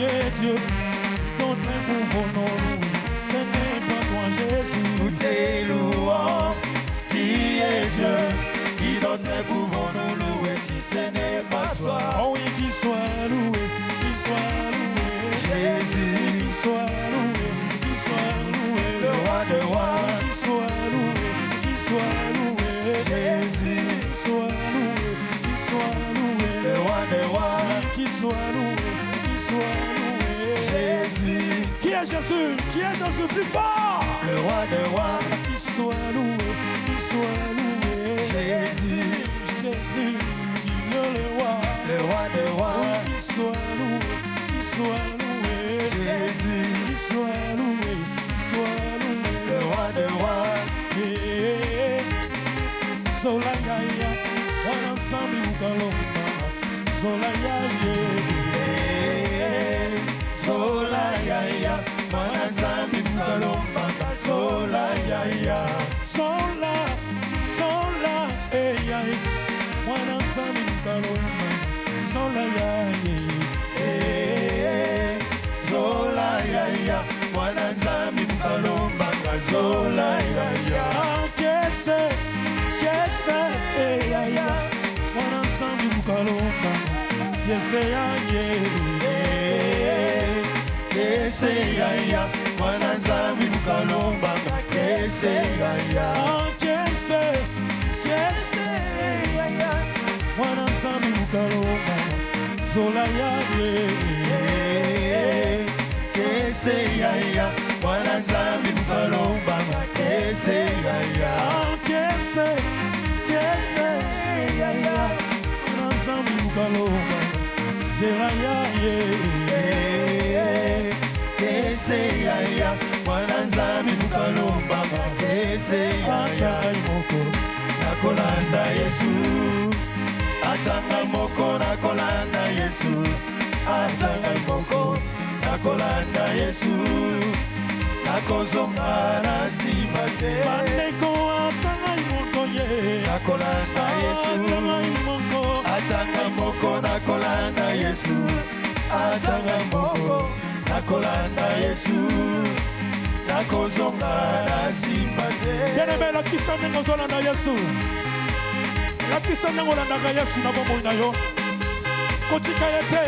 es Dieu. Ton pour vos noms, ce n'est pas toi Jésus. Tout est louant, tu es Dieu. Qui d'autre pouvons-nous louer si ce n'est pas toi? Oh oui, qu'il soit loué, qu'il soit loué. Jésus, qu'il soit loué, qu'il soit loué. le roi de rois, qu'il soit loué, qu'il soit loué. Jésus, qu'il soit loué, qu'il soit loué. le roi de rois, qu'il soit loué, qu'il soit loué. Jésus, Qui est Jésus? Qui est Jésus plus fort? le roi de rois, Qu'il soit loué, qu'il soit loué. Jésus, Jésus, il est le roi. le roi de rois, Qu'il soit loué, qu'il soit loué. Jésus, Qu'il soit loué, qu'il soit loué. le roi de rois. Solaya, wanansambi ukalomba. Solaya, Solaya, mwanazambi mkalomba. Solaya, sola, wanansambi ukalomba. Solaya, Solaya, mwanazambi mkalomba. Solaya, kese, wanansambi ukalomba. Kese Keseya, mwanazambi mkalomba. Keseya, wanansambi ukalomba. Solaya, Keseya, mwanazambi mkalomba. Keseya, wanansambi ukalomba. Zelaya, Keseya, mwanazambi mkalomba. Keseya, nakolanda Yesu. Atanga moko nakolanda Yesu. Atanga moko nakolanda Yesu. Nakozonga na nsima te. Bandeko atanga imoko ye. Nakolanda Yesu. Atanga imoko. Atanga moko nakolanda Yesu. Atanga moko nakolanda Yesu. Nakozonga na nsima te. Bien-aimé, lakisa ndenge ozolanda Yesu. Lakisa ndenge olandaka Yesu na bomoi na yo. Kotika ye te.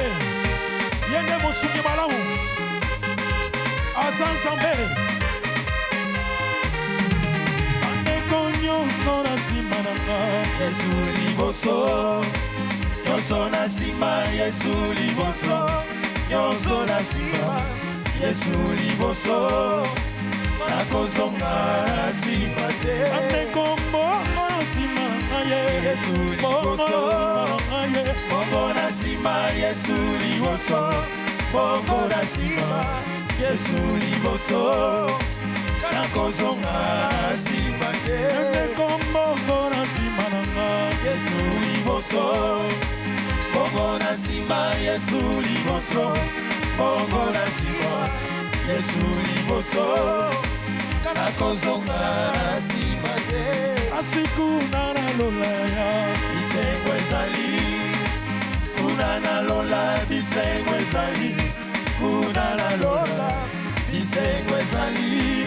Ye nde mosungi malamu. Aza Nzambe. Bandeko nyonso na nsima na nga. Yesu liboso. Nyonso na nsima Yesu liboso. Nyonso na nsima Yesu liboso. Nakozonga na nsima te. Bandeko mbongo na nsima na nga ye. Yesu Mbongo na liboso. nsima na nga ye. Bongo na nsima Yesu liboso. Bongo na nsima Yesu liboso. Nakozonga na nsima te. Bandeko mbongo na nsima na nga. Yesu liboso. Bongo na nsima Yesu liboso. Bongo na nsima Yesu liboso. Nakozonga na nsima te. Asikuna na lolaya. Bisengo ezali. Kuna na lola bisengo ezali. Kuna na lola bisengo ezali.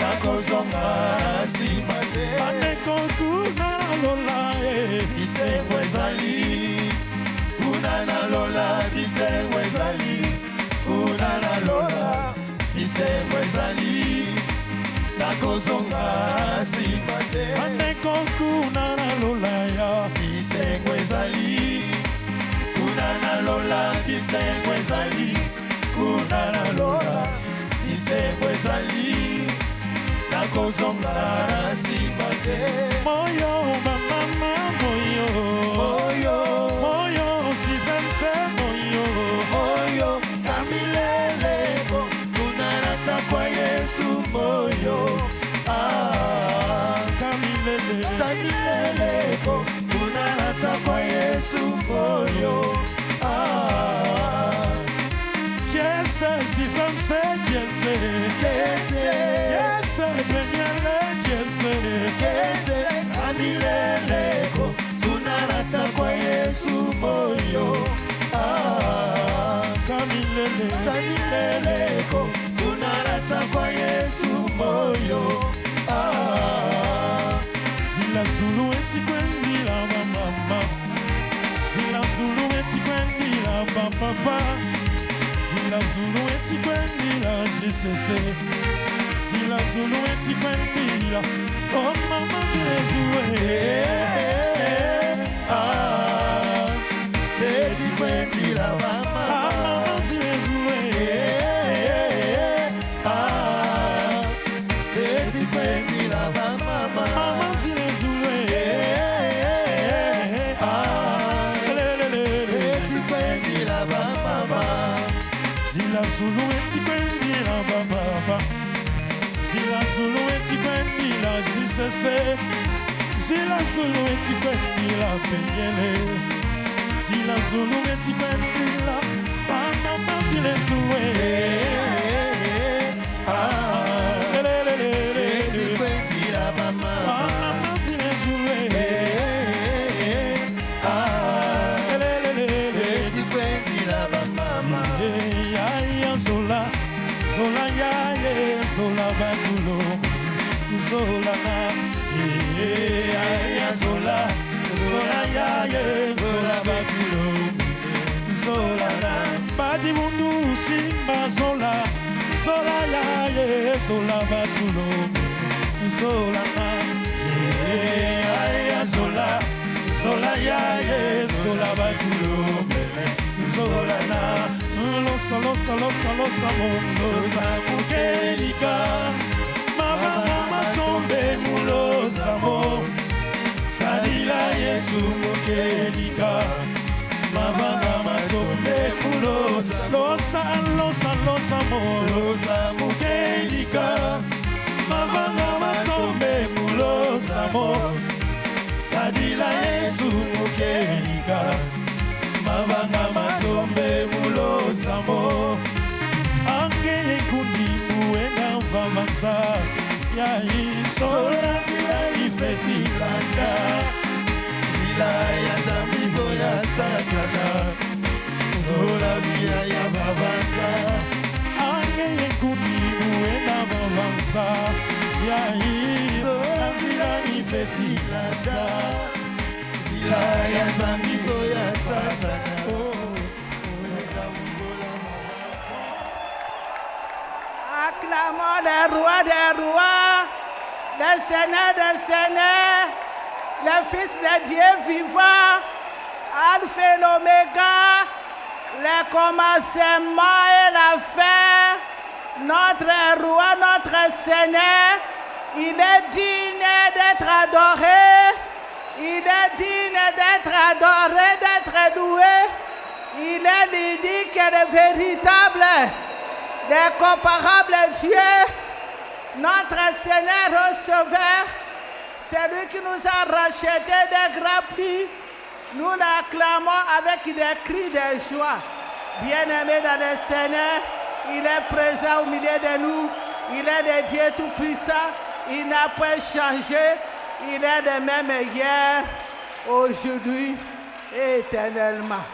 Nakozonga na nsima te. Bandeko kuna na lolaya. Bisengo ezali. Kuna na lola bisengo ezali. Kuna na lola bisengo ezali. Nakozonga na nsima te. Bandeko kuna na lolaya. Bisengo ezali. Kuna na lola bisengo ezali. Kuna na lola bisengo ezali. Nakozonga na nsima te. Moyo mama moyo. Moyo. Moyo sifense moyo. Moyo kamileleko. Kuna natakwa Yesu moyo. Kamileleko. Kuna natakwa Yesu moyo. Kiese sifense kiese. Kiese benyele kiese. Kamileleko. Kuna natakwa Yesu moyo. Kamilele. Samileleko tunarata kwa Yesu moyo. Zila Zulu eti kwendi la mama. Zila Zulu eti kwendi la papa. Zila Zulu eti kwendi la GCC. Zila Zulu eti kwendi la oh mama zile zuwe. Eti kwendi la mama. Mama zile zuwe. Eti kwendi la mama. Mama zile zuwe. Eti kwendi la mama. Zila Zulu eti kwendi la baba. Zila Zulu eti kwendi la GCC. Zila Zulu eti kwendi la Pengele. Zila Zulu eti kwendi la mama zile zuwe. Eti kwendi la mama. Mama zile zuwe. Eti kwendi la mama. Ya zola, zola ya ye, zola batulo, zola na. Ya zola, zola ya ye, zola batulo, zola na. Badi mundu simba zola, zola ya ye, zola batulo, zola na. Ya zola, zola ya ye, zola batulo, zola na. Losa, losa, losa, losa, losa, mukelika. Mabanga matombe mulosa mo. Salila Yesu mukelika. Mabanga matombe mulosa. Losa, losa, losa, mo. Losa mukelika. Mabanga matombe mulosa mo. Salila Yesu mukelika. Mabanga matombe mulosa mo. Ange yekundi uenda vamansa. Ya isola ya ifeti landa. Zila ya zambibo ya satana. Zola via ya babanda. Ange yekundi uenda vamansa. Ya isola ya ifeti landa. Zila ya zambibo ya satana. Acclamons des rois, le Seigneur des seigneurs, le Fils de Dieu vivant, Alpha et l'Oméga, le commencement et la fin, notre roi, notre Seigneur, il est digne d'être adoré, il est digne d'être adoré, d'être loué, il est l'unique et le véritable, l'incomparable Dieu, notre Seigneur Sauveur, c'est lui qui nous a rachetés des grands prix. Nous l'acclamons avec des cris de joie. Bien-aimé dans le Seigneur, il est présent au milieu de nous. Il est le Dieu tout-puissant. Il n'a pas changé. Il est le même hier, aujourd'hui et éternellement.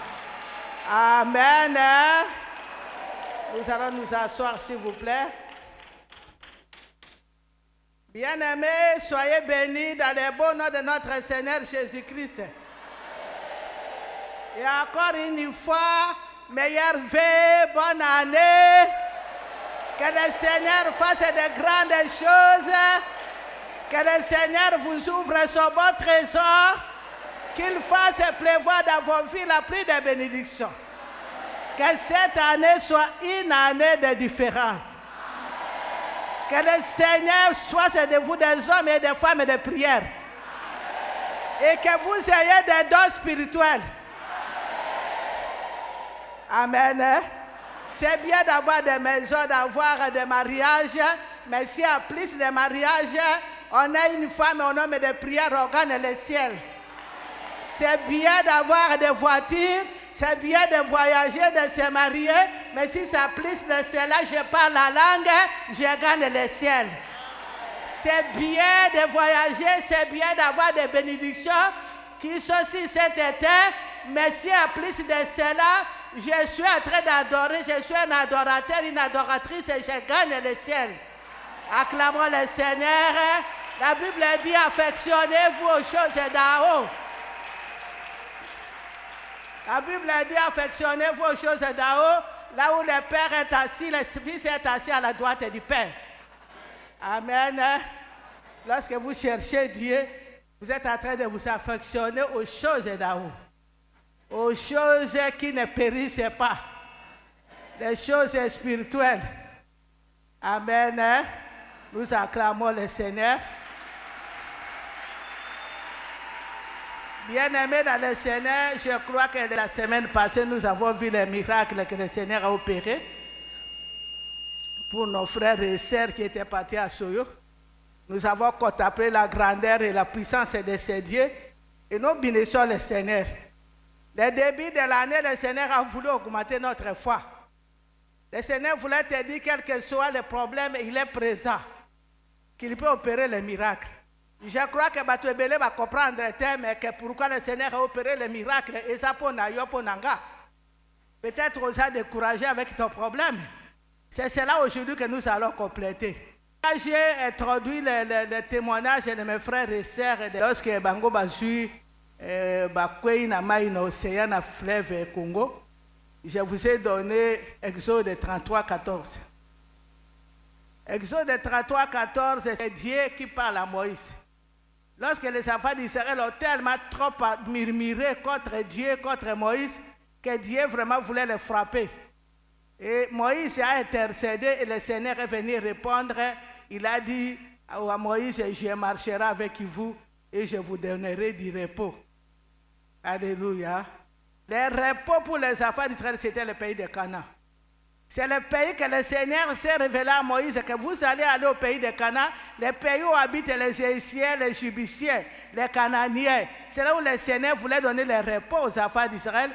Amen. Nous allons nous asseoir, s'il vous plaît. Bien-aimés, soyez bénis dans le beau nom de notre Seigneur Jésus-Christ. Et encore une fois, meilleure vie, bonne année. Que le Seigneur fasse de grandes choses. Que le Seigneur vous ouvre son bon trésor. Qu'il fasse pleuvoir dans vos vies la pluie de bénédiction. Que cette année soit une année de différence. Que le Seigneur soit de vous des hommes et des femmes de prière. Et que vous ayez des dons spirituels. Amen. C'est bien d'avoir des maisons, d'avoir des mariages. Mais s'il y a plus de mariages, on a une femme et un homme de prière, on gagne le ciel. C'est bien d'avoir des voitures, c'est bien de voyager, de se marier, mais si ça plus de cela, je parle la langue, je gagne le ciel. C'est bien de voyager, c'est bien d'avoir des bénédictions qui sont sur cet été, mais si à plus de cela, je suis en train d'adorer, je suis un adorateur, une adoratrice et je gagne le ciel. Acclamons le Seigneur. La Bible dit affectionnez-vous aux choses d'en haut. La Bible dit affectionnez-vous aux choses d'en haut, là où le Père est assis, le Fils est assis à la droite du Père. Amen. Lorsque vous cherchez Dieu, vous êtes en train de vous affectionner aux choses d'en haut. Aux choses qui ne périssent pas. Les choses spirituelles. Amen. Nous acclamons le Seigneur. Bien-aimés dans le Seigneur, je crois que la semaine passée, nous avons vu les miracles que le Seigneur a opérés pour nos frères et sœurs qui étaient partis à Soyo. Nous avons contemplé la grandeur et la puissance de ces dieux et nous bénissons le Seigneur. Le début de l'année, le Seigneur a voulu augmenter notre foi. Le Seigneur voulait te dire, quel que soit le problème, il est présent, qu'il peut opérer les miracles. Je crois que Batouebele va comprendre mais que pourquoi le Seigneur a opéré les miracles et ça pour Nayoponanga. Peut-être aux a découragé avec ton problème. C'est cela aujourd'hui que nous allons compléter. J'ai introduit le témoignage de mes frères et sœurs lorsque Bango Bazui Bakwei Namaï na océan na fleuve Congo. Je vous ai donné Exode 33, 14. Exode 33, 14, c'est Dieu qui parle à Moïse. Lorsque les enfants d'Israël ont tellement trop murmuré contre Dieu, contre Moïse, que Dieu vraiment voulait les frapper. Et Moïse a intercédé et le Seigneur est venu répondre. Il a dit à Moïse, je marcherai avec vous et je vous donnerai du repos. Alléluia. Le repos pour les enfants d'Israël, c'était le pays de Canaan. C'est le pays que le Seigneur s'est révélé à Moïse, que vous allez aller au pays de Canaan, le pays où habitent les Hésiens, les Jubiciens, les Canaaniens. C'est là où le Seigneur voulait donner le repos aux enfants d'Israël.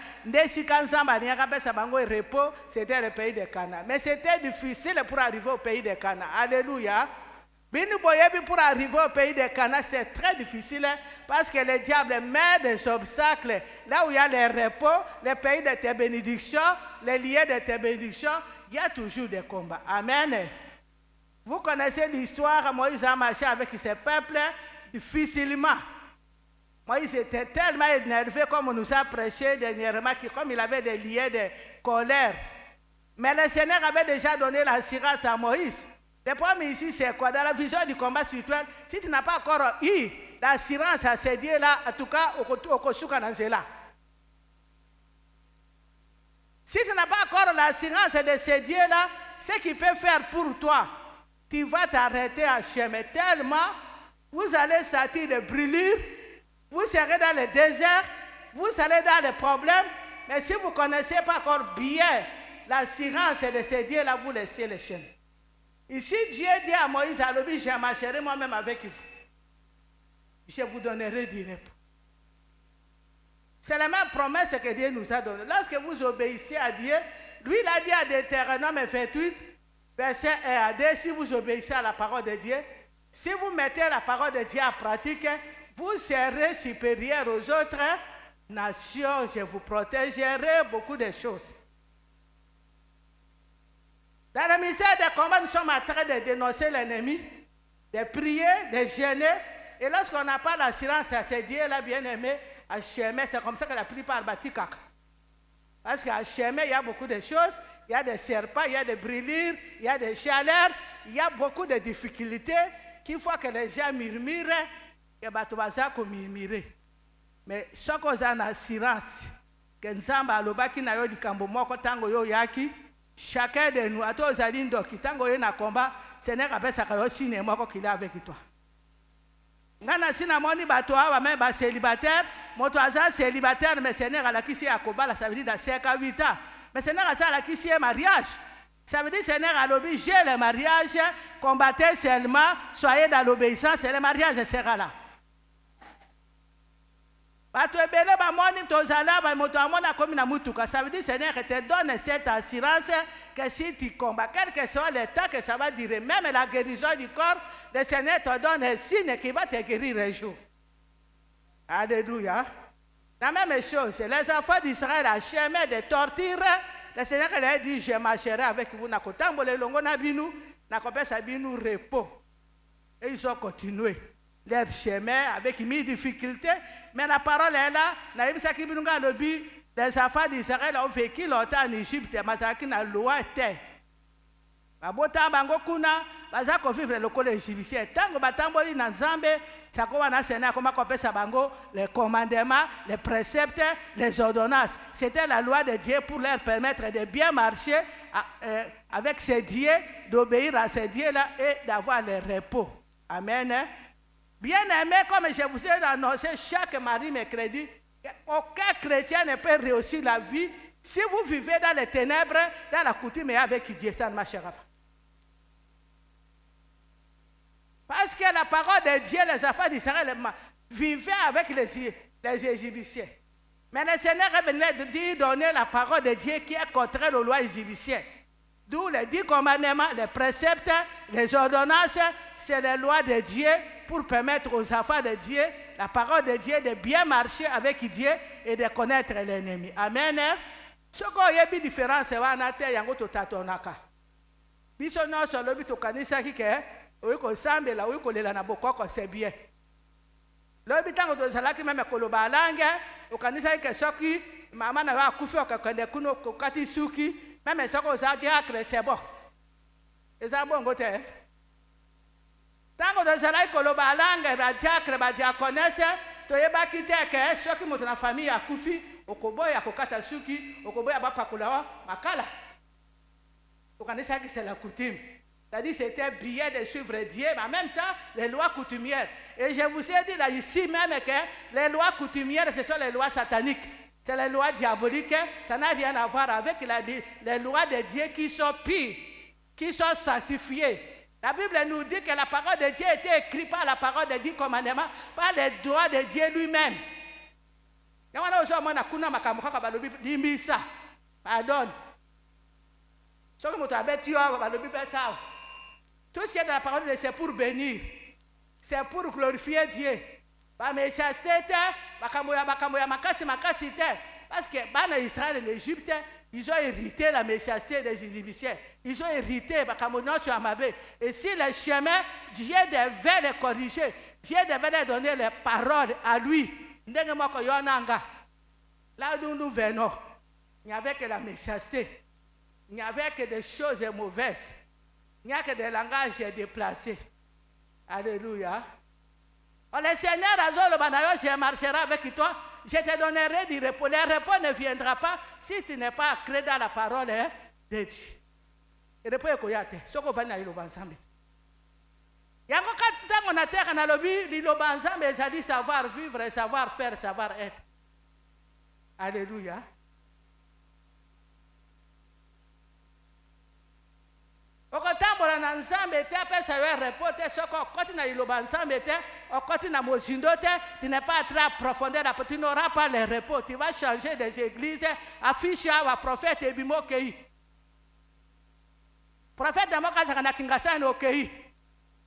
C'était le pays de Canaan. Mais c'était difficile pour arriver au pays de Canaan. Alléluia. Pour arriver au pays de Canaan, c'est très difficile parce que le diable met des obstacles. Là où il y a les repos, le pays de tes bénédictions, les liens de tes bénédictions, il y a toujours des combats. Amen. Vous connaissez l'histoire, Moïse a marché avec ses peuples difficilement. Moïse était tellement énervé comme on nous a prêché dernièrement, comme il avait des liens de colère. Mais le Seigneur avait déjà donné l'assurance à Moïse. Le problème ici, c'est quoi? Dans la vision du combat spirituel, si tu n'as pas encore eu l'assurance à ces dieux-là, en tout cas, au là. Si tu n'as pas encore l'assurance de ces dieux-là, ce qu'ils peuvent faire pour toi, tu vas t'arrêter à chemin tellement, vous allez sortir de brûlures, vous serez dans le désert, vous serez dans les problèmes, mais si vous ne connaissez pas encore bien l'assurance de ces dieux-là, vous laissez les chaînes. Ici, Dieu dit à Moïse, je marcherai moi-même avec vous. Je vous donnerai du repos. C'est la même promesse que Dieu nous a donnée. Lorsque vous obéissez à Dieu, lui, il a dit à Deutéronome 28, verset 1 à 2, si vous obéissez à la parole de Dieu, si vous mettez la parole de Dieu en pratique, vous serez supérieur aux autres nations. Je vous protégerai beaucoup de choses. Dans le ministère de combat, nous sommes en train de dénoncer l'ennemi, de prier, de jeûner. Et lorsqu'on n'a pas l'assurance à ces dieux-là, bien-aimés, à Chémé, c'est comme ça que la plupart bâtit caca. Parce qu'à Chémé, il y a beaucoup de choses. Il y a des serpents, il y a des brûlures, il y a des chaleurs, il y a beaucoup de difficultés qu'il faut que les gens murmurent et batubaza ko murmurer. Mais ce qu'on a en assurance, que Nzamba alobaki na yo likambo moko tango yo yaki, chacun de nous, à tous les alindo, qui tango yo na combat, ce n'est qu'à ça que signe moko qu'il est avec toi. Ngana sina moni bato awa même ba célibataire, moto aza célibataire mais Seigneur ala kisi akobala, ça veut dire dans 5 à 8 ans. Mais Seigneur aza ala kisi mariage. Ça veut dire Seigneur alobi j'ai le mariage, combattez seulement, soyez dans l'obéissance et le mariage sera là. Bato ebele ba moni tozala ba moto amona comme na mutuka, ça veut dire Seigneur te donne cette assurance que si tu combats, quel que soit le temps que ça va durer, même la guérison du corps, le Seigneur te donne un signe qui va te guérir un jour. Alléluia. La même chose, les enfants d'Israël à chemin de torture, le Seigneur leur a dit, je marcherai avec vous. Nakotambole longo na binu, nakopesa binu repos. Et ils ont continué leur chemin avec mille difficultés. Mais la parole est là. Les enfants d'Israël ont vécu longtemps en Égypte, mais ça qui n'a loi était. Babota bango kuna baza ko vivre le col égyptien tango batamboli na Nzambe sako wana Seigneur comment kopesa bango les commandements, les préceptes, les ordonnances. C'était la loi de Dieu pour leur permettre de bien marcher avec ces dieux, d'obéir à ces dieux là et d'avoir le repos. Amen. Bien aimé, comme je vous ai annoncé chaque mardi mercredi, aucun chrétien ne peut réussir la vie si vous vivez dans les ténèbres, dans la coutume et avec Dieu, ça ne marchera pas. Parce que la parole de Dieu, les enfants d'Israël vivaient avec les Égyptiens. Mais le Seigneur venait de donner la parole de Dieu qui est contraire aux lois égyptiennes. D'où les 10 commandements, les préceptes, les ordonnances, c'est les lois de Dieu pour permettre aux enfants de Dieu, la parole de Dieu, de bien marcher avec Dieu et de connaître l'ennemi. Amen. Ce qu'on y a une différence, c'est que biso no solo bito kanisa kike oyiko sambe la oyiko lela na bokoko c'est bien lo bitango to salaki meme koloba lange o kanisa kike soki mama na wa kufi okakende kuno kokati suki meme soko za diacre c'est bon eza bongo te tango to salaki koloba lange ba diacre ba diaconesse to yeba kiteke soki moto na famille akufi okoboya kokata suki okoboya ba pakulawa makala. Vous connaissez que c'est la coutume. C'est-à-dire que c'était bien de suivre Dieu, mais en même temps, les lois coutumières. Et je vous ai dit là ici même que les lois coutumières, ce sont les lois sataniques. C'est les lois diaboliques. Ça n'a rien à voir avec les lois de Dieu qui sont pires, qui sont sanctifiées. La Bible nous dit que la parole de Dieu a été écrite par la parole de 10 commandements, par les doigts de Dieu lui-même. Pardon. Tout ce qui est dans la parole de Dieu, c'est pour bénir. C'est pour glorifier Dieu. Parce que les Israël et l'Égypte, ils ont hérité la méchanceté des Égyptiens. Ils ont hérité. Et si le chemin, Dieu devait les corriger. Dieu devait leur donner les paroles à lui. Là où nous venons, il n'y avait que la méchanceté. Il n'y avait que des choses mauvaises. Il n'y a que des langages déplacés. Alléluia. Oh, le Seigneur je marcherai avec toi. Je te donnerai du repos. Le repos ne viendra pas si tu n'es pas ancré dans la parole de Dieu. Le repos est koyate. Ce qu'on va na iloba ensemble. Yango quand on a terre na lobi liloba ensemble, ça dit savoir vivre, savoir faire, savoir être. Alléluia. Okotambola na Nzambe te apesa yo repos te soko okoti na iloba Nzambe te okoti na mozindo te tu n'es pas très profondeur tu n'auras pas le repos. Tu vas changer des églises affiche wa prophète ebimo kei prophète de moka zakana kingasana okei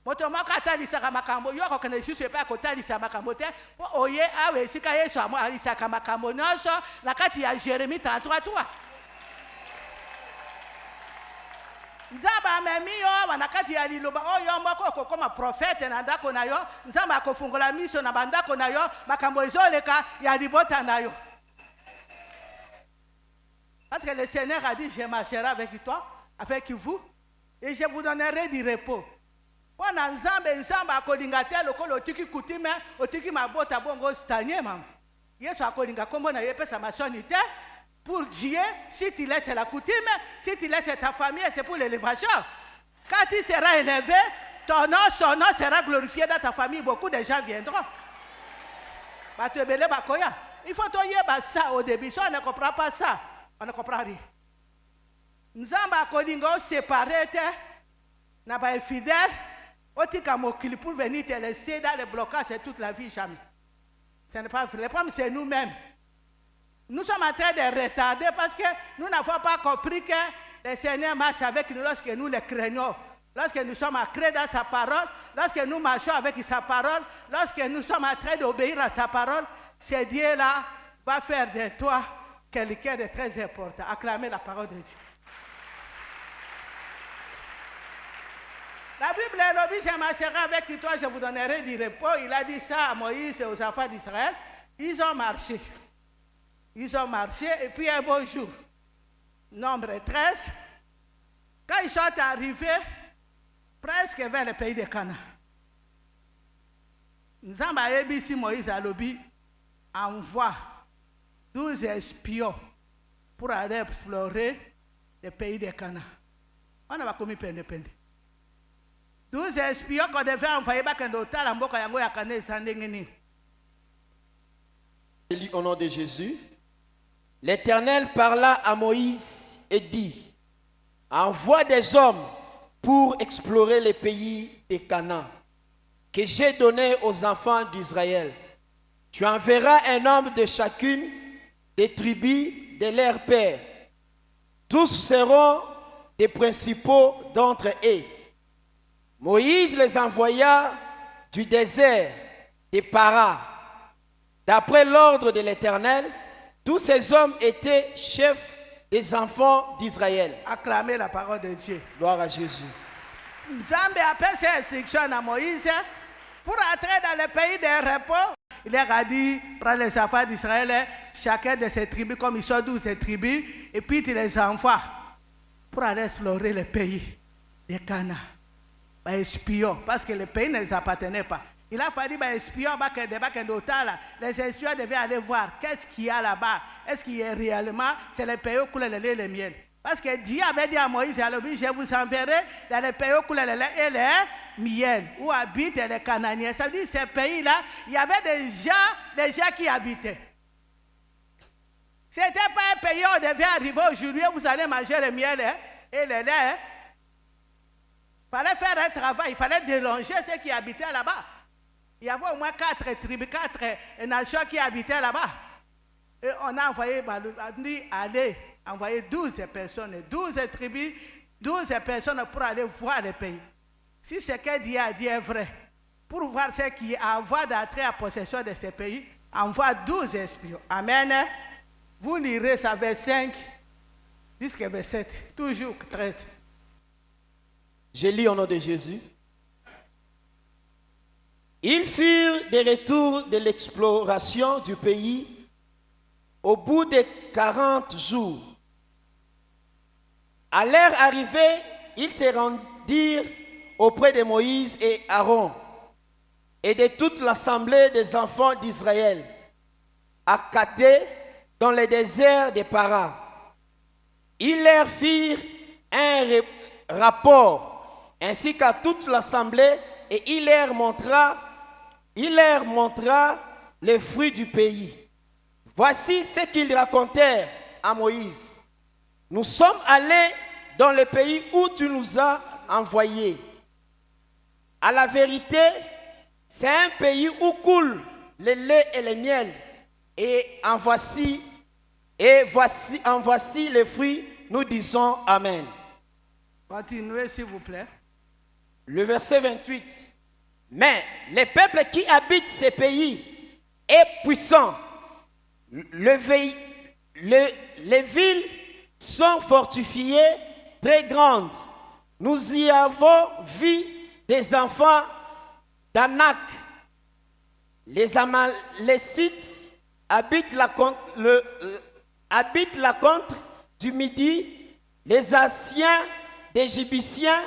moto moka atalisaka makambo yo kokene susu epa kotalisa makambo te po oye awe esika Yesu alisaka makambo nyonso na kati ya Jérémie 33:3. Nzamba memi yo wanakati ya liloba oyo moko kokoma prophète na ndako na yo nzamba akofungola miso na bandako na yo makambo ezoleka ya libota na yo. Parce que le Seigneur a dit je marcherai avec toi, avec vous et je vous donnerai du repos. Wana nzamba akolinga te lokolo otiki kutime otiki mabota bongo stanye mama. Yesu akolinga kombo na yepesa masoni te. Pour Dieu, si tu laisses la coutume, si tu laisses ta famille, c'est pour l'élévation. Quand tu seras élevé, ton nom, son nom sera glorifié dans ta famille. Beaucoup de gens viendront. Il faut que ça au début. Si on ne comprend pas ça, on ne comprend rien. Nzamba kolingo séparé, n'a pas fidèle, pour venir te laisser dans le blocage toute la vie, jamais. Ce n'est pas vrai. Le problème, c'est nous-mêmes. Nous sommes en train de retarder parce que nous n'avons pas compris que le Seigneur marche avec nous lorsque nous le craignons. Lorsque nous sommes ancrés dans sa parole, lorsque nous marchons avec sa parole, lorsque nous sommes en train d'obéir à sa parole, c'est Dieu-là va faire de toi quelqu'un de très important. Acclamez la parole de Dieu. La Bible est dit, je marcherai avec toi, je vous donnerai du repos. Il a dit ça à Moïse et aux enfants d'Israël. Ils ont marché. Ils ont marché et puis un beau jour, nombre 13, quand ils sont arrivés presque vers le pays de Canaan, Nzamba Ebisi Moïse Alobi envoie 12 espions pour aller explorer le pays de Canaan. On a commis peine. 12 espions qu'on devait envoyer à Mboka Yango ya Canaan Sandengeni. Au nom de Jésus, l'Éternel parla à Moïse et dit, envoie des hommes pour explorer les pays de Canaan que j'ai donné aux enfants d'Israël. Tu enverras un homme de chacune des tribus de leur père. Tous seront des principaux d'entre eux. Moïse les envoya du désert des Paras. D'après l'ordre de l'Éternel, tous ces hommes étaient chefs des enfants d'Israël. Acclamez la parole de Dieu. Gloire à Jésus. Nzambe a fait ses instructions à Moïse pour entrer dans le pays des repos. Il leur a dit, prends les enfants d'Israël, chacun de ces tribus, comme ils sont 12 tribus, et puis tu les envoies pour aller explorer le pays de Canaan. Espions, parce que le pays ne les appartenait pas. Il a fallu des espions, les espions devaient aller voir qu'est-ce qu'il y a là-bas. Est-ce qu'il y a réellement, c'est le pays où coule le lait et le miel. Parce que Dieu avait dit à Moïse, je vous enverrai dans le pays où coule le lait et le miel, où habitent les Canaaniens. Ça veut dire que ce pays-là, il y avait des gens qui habitaient. Ce n'était pas un pays où on devait arriver aujourd'hui, vous allez manger le miel et le lait. Il fallait faire un travail, il fallait délonger ceux qui habitaient là-bas. Il y avait au moins 4 tribus, 4 nations qui habitaient là-bas. Et on a envoyé, envoyé 12 personnes, 12 tribus, 12 personnes pour aller voir le pays. Si ce que Dieu a dit est vrai, pour voir ce qui envoie d'entrer en possession de ce pays, envoie 12 espions. Amen. Vous lirez ça verset 5 jusqu'à verset 7, toujours 13. Je lis au nom de Jésus. Ils furent de retour de l'exploration du pays au bout de 40 jours. À leur arrivée, ils se rendirent auprès de Moïse et Aaron et de toute l'assemblée des enfants d'Israël à Katé dans le désert de Paras. Ils leur firent un rapport ainsi qu'à toute l'assemblée et il leur montra les fruits du pays. Voici ce qu'ils racontèrent à Moïse. Nous sommes allés dans le pays où tu nous as envoyés. À la vérité, c'est un pays où coule le lait et le miel. Et en voici les fruits, nous disons Amen. Continuez s'il vous plaît. Le verset 28. Mais le peuple qui habite ces pays est puissant. Les villes sont fortifiées, très grandes. Nous y avons vu des enfants d'Anak. Les Amalécites habitent la contre du Midi. Les Assiens, les Jébusiens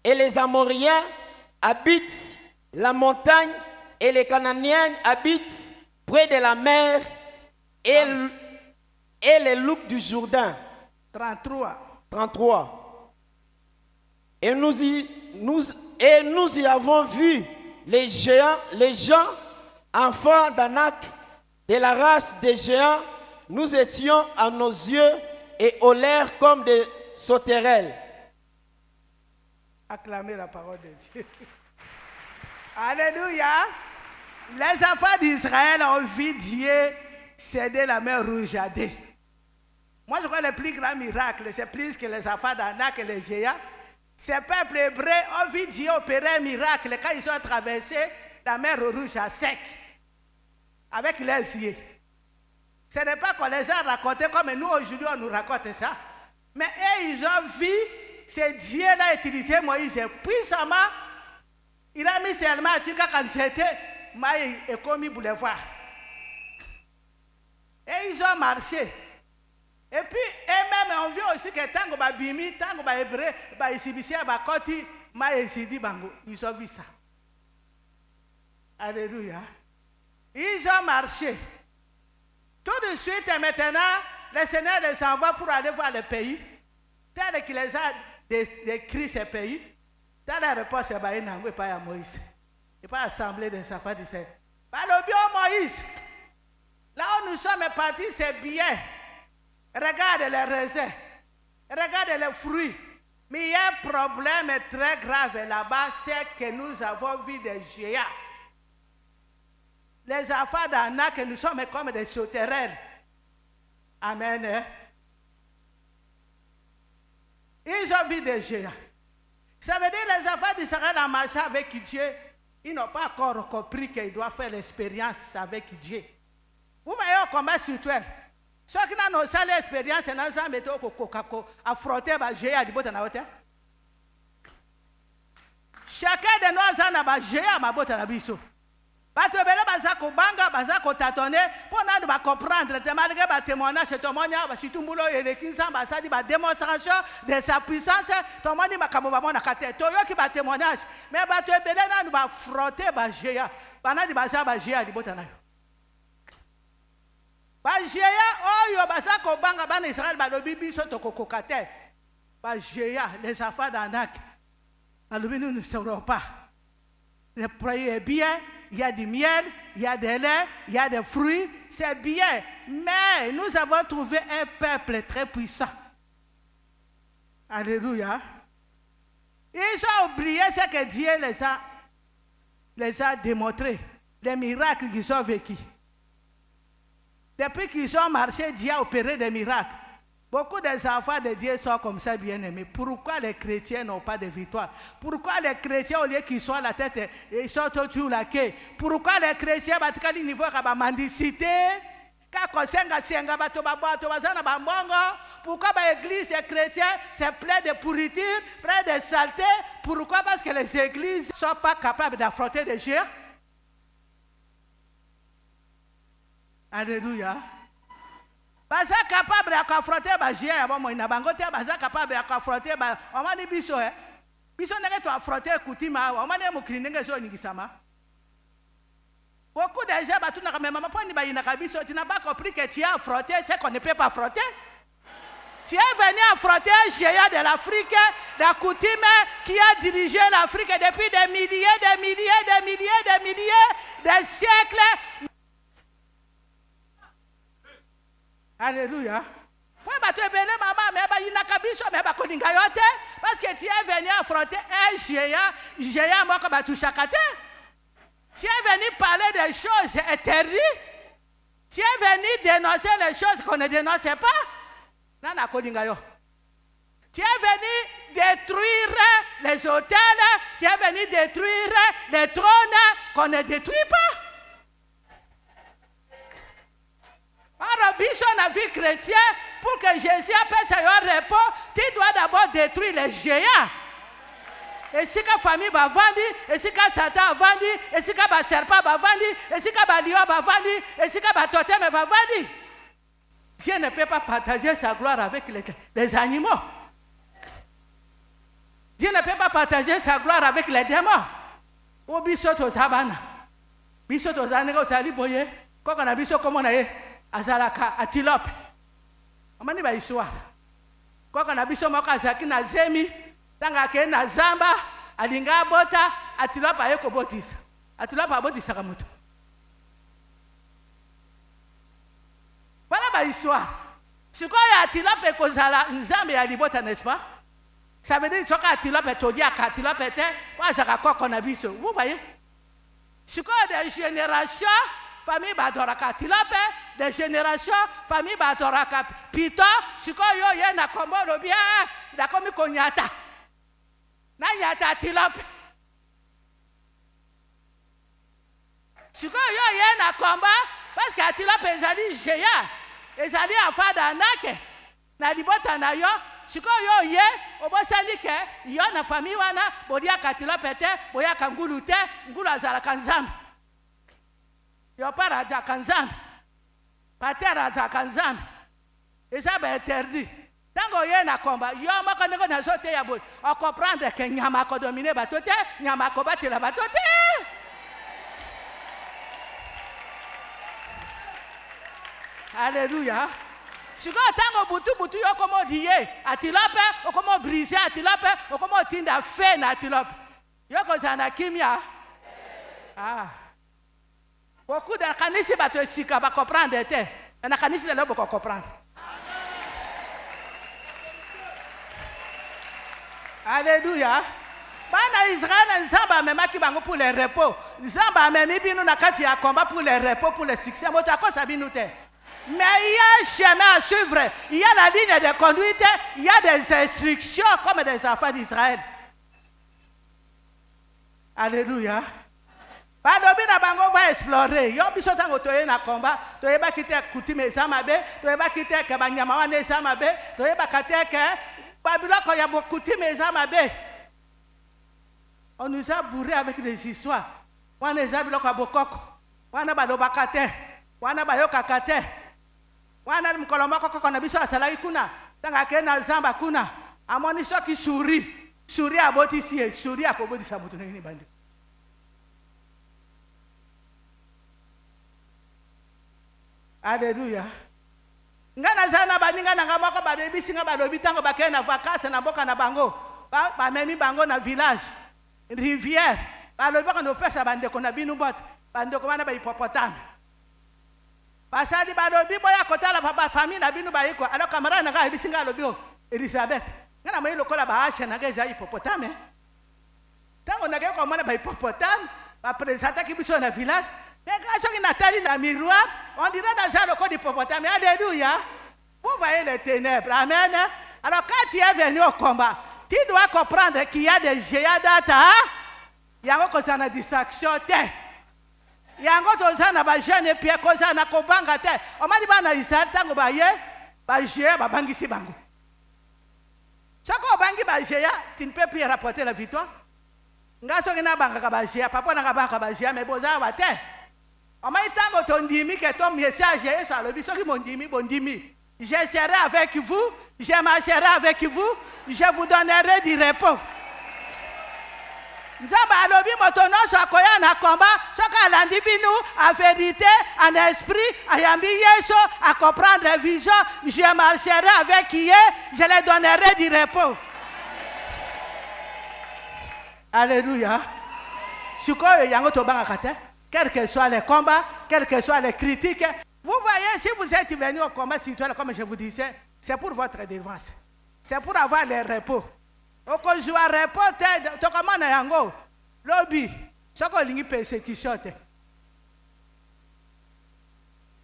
et les Amoriens habitent la montagne et les Cananéens habitent près de la mer et les loups du Jourdain. 33. Et nous y avons vu les gens, enfants d'Anak, de la race des géants. Nous étions à nos yeux et au l'air comme des sauterelles. Acclamez la parole de Dieu. Alléluia. Les enfants d'Israël ont vu Dieu céder la mer rouge à deux. Moi, je crois que le plus grand miracle, c'est plus que les enfants d'Anak et les géants. Ces peuples hébreux ont vu Dieu opérer un miracle quand ils ont traversé la mer rouge à sec, avec leurs yeux. Ce n'est pas qu'on les a racontés comme nous aujourd'hui on nous raconte ça. Mais eux, ils ont vu, ce Dieu-là utilisé Moïse puissamment. Il a mis seulement à Tika quand c'était Maï et commis pour les voir. Et ils ont marché. Et puis, eux-mêmes, on vit aussi que tant que Bimi, tant que Hébreu, Isibisia, Koti, Maï Sidi Bango, ils ont vu ça. Alléluia. Ils ont marché. Tout de suite et maintenant, le Seigneur les envoie pour aller voir le pays. Tel qu'il les a décrit ces pays. Dans la réponse, il n'y a pas Moïse. Il n'y a pas l'assemblée des enfants du Seigneur. Par le bio Moïse. Là où nous sommes partis, c'est bien. Regarde les raisins. Regarde les fruits. Mais il y a un problème très grave là-bas, c'est que nous avons vu des géants. Les enfants d'Anak, nous sommes comme des souterrains. Amen. Ils ont vu des géants. Ça veut dire que les enfants d'Israël en marchant avec Dieu, ils n'ont pas encore compris qu'ils doivent faire l'expérience avec Dieu. Vous voyez comment c'est toi. Ceux qui n'ont pas l'expérience, ils n'ont pas affronté les géants à l'ibota na hauteur. Chacun de nous a un géant à l'ibota na biso. Bato bele bazako banga bazako tatone pour nous ba comprendre malgré ba témoignage témoignage ba situmbulo elekinza ba sadi ba démonstration de sa puissance tomoni makambo ba mona kate toyo ki ba témoignage mais bato bele na nous ba frotter ba géant bana di baza ba géant libota nayo ba géant oyo bazako banga bana Israël ba lobi biso to kokokate ba géant les enfants d'Anak ba lobi nous ne saurons pas le projet est bien. Il y a du miel, il y a des laits, il y a des fruits, c'est bien. Mais nous avons trouvé un peuple très puissant. Alléluia. Ils ont oublié ce que Dieu les a démontrés, les miracles qu'ils ont vécus. Depuis qu'ils ont marché, Dieu a opéré des miracles. Beaucoup des enfants de Dieu sont comme ça, bien-aimés. Pourquoi les chrétiens n'ont pas de victoire? Pourquoi les chrétiens, au lieu qu'ils soient à la tête, ils sont autour de la queue? Pourquoi les chrétiens, à quel niveau de la mendicité? Pourquoi l'église et les chrétiens, c'est plein de pourriture, plein de saleté? Pourquoi? Parce que les églises ne sont pas capables d'affronter des géants. Alléluia. Baza capable d'affronter les géants, baza capable d'affronter on m'a dit biso biso n'est pas affronter coutima on m'a dit mo krininga zo ningisama. Beaucoup de gens battu na même maman pas ni ba ina biso tu n'as pas compris que tu as affronté ce qu'on ne peut pas affronter. Tu es venu affronter un géant de l'Afrique, la coutume qui a dirigé l'Afrique depuis des milliers, des siècles. Alléluia. Parce que tu es venu affronter un géant, moi comme tout chacun. Tu es venu parler des choses interdites. Tu es venu dénoncer les choses qu'on ne dénonçait pas. Tu es venu détruire les hôtels, tu es venu détruire les trônes qu'on ne détruit pas. Alors, biso na vie chrétienne, pour que Jésus appelle sa repos, tu dois d'abord détruire les géants. Et si la famille va vendre, et si la Satan va vendre, et si la serpent va vendre, et si la lion va vendre, et si la totem va vendre. Dieu ne peut pas partager sa gloire avec les animaux. Dieu ne peut pas partager sa gloire avec les démons. Ou biso to zabana. Biso to zanega osali boye. Koko na biso komo na ye azalaka atilope. Amani ba histoire. Koko na biso moko azaki na zemi, tanga ke na zamba, alinga bota, atilope ayeko botisa. Atilope abotisa ka mutu. Voilà ma histoire. Si quoi y a atilope kozala nzambe ya libota, n'est-ce pas? Ça veut dire que atilope todia atilope était pas zakako konabiso. Vous voyez? Si quoi des générations famille badoraka atilope, des générations famille badoraka pito, si quoi yo ye na kombo lobia, da komi konyata. Na nyata atilope. Si quoi yo ye na komba parce que atilope ezali géant. ezali afada nake na libota na yo sikoyo ye obosali ke yo na famille wana bodia katilope te boya kangulu te ngulu azala kanzambe yo para ja kanzambe patera za kanzambe eza ba interdit tango ye na komba yo moko ndeko na zote ya boy o comprendre que nyama ko dominer bato te nyama ko batela bato te. Alléluia. Siko tango butu yo komo diye atilope o komo briser atilope o komo tinda fe na atilope yo ko zana kimia. Beaucoup de kanisi bato esika ba comprendre te na kanisi lelo boko comprendre. Alléluia. Bana Israël nzamba memaki bango pour le repos. Nzamba memi binu na kati ya combat pour le repos pour le succès. Moto akosa binu te. Mais il y a un chemin à suivre. Il y a la ligne de conduite. Il y a des instructions comme des enfants d'Israël. Alléluia. Balobi na bango va explorer. Yo biso tango toye na combat. Toye ba kite kutime zamabe. Toye ba kite ke banyama wane zamabe. Toye ba kate ke Babylone ko ya kutime zamabe. On nous a bourré avec des histoires. Wane zabilo ko bokoko. Wana baloba kate. Wana bayoka kate. Wana mkoloma koko na biso asalaki kuna tanga ke na zamba kuna amoni soki suri aboti sie suri akobodi sabutu nini bandi. Alléluia. Ngana zana baninga na ngamako badebisi nga balobi tango bakena na vacances na boka na bango ba memi bango na village rivière balobi ko no pesa bande ko na binu bot bande ko bana ba hippopotame. Basadi balobi boya kotala papa famille na binu bayiko alors camarade na ga bisinga lobio Elizabeth ngana mai lokola ba asha na ga za hippopotame tango na ga ko mona ba hippopotame ba présenter ki biso na village mais quand soki Nathalie na miroir on dirait dans ça le code hippopotame. Alléluia. Vous voyez les ténèbres. Amen. Alors quand tu es venu au combat tu dois comprendre qu'il y a des géants d'ata il y a encore ça na distraction te yango tozana ba jeune et puis kozana ko banga te o mali bana Israël tango ba ye ba jeya ba bangisi bango soko bangi ba jeya tu ne peux plus rapporter la victoire ngaso kina banga ka ba jeya papa na ka banga ba jeya mais boza ba te o mali tango tondimi ke ton message Yesu alobi soki mondimi bondimi je serai avec vous je marcherai avec vous je vous donnerai du repos. Nzamba alobi motono sokoya na combat soka alandi binu en vérité en esprit ayambi Yesu à comprendre la vision je marcherai avec qui je les donnerai du repos. Alléluia. Sikoyo yango tobanga kate quel que soit les combats quel que soit les critiques vous voyez si vous êtes venu au combat spirituel comme je vous disais c'est pour votre délivrance c'est pour avoir le repos. Oko joua reporter to komana yango lobby soko lingi persécution te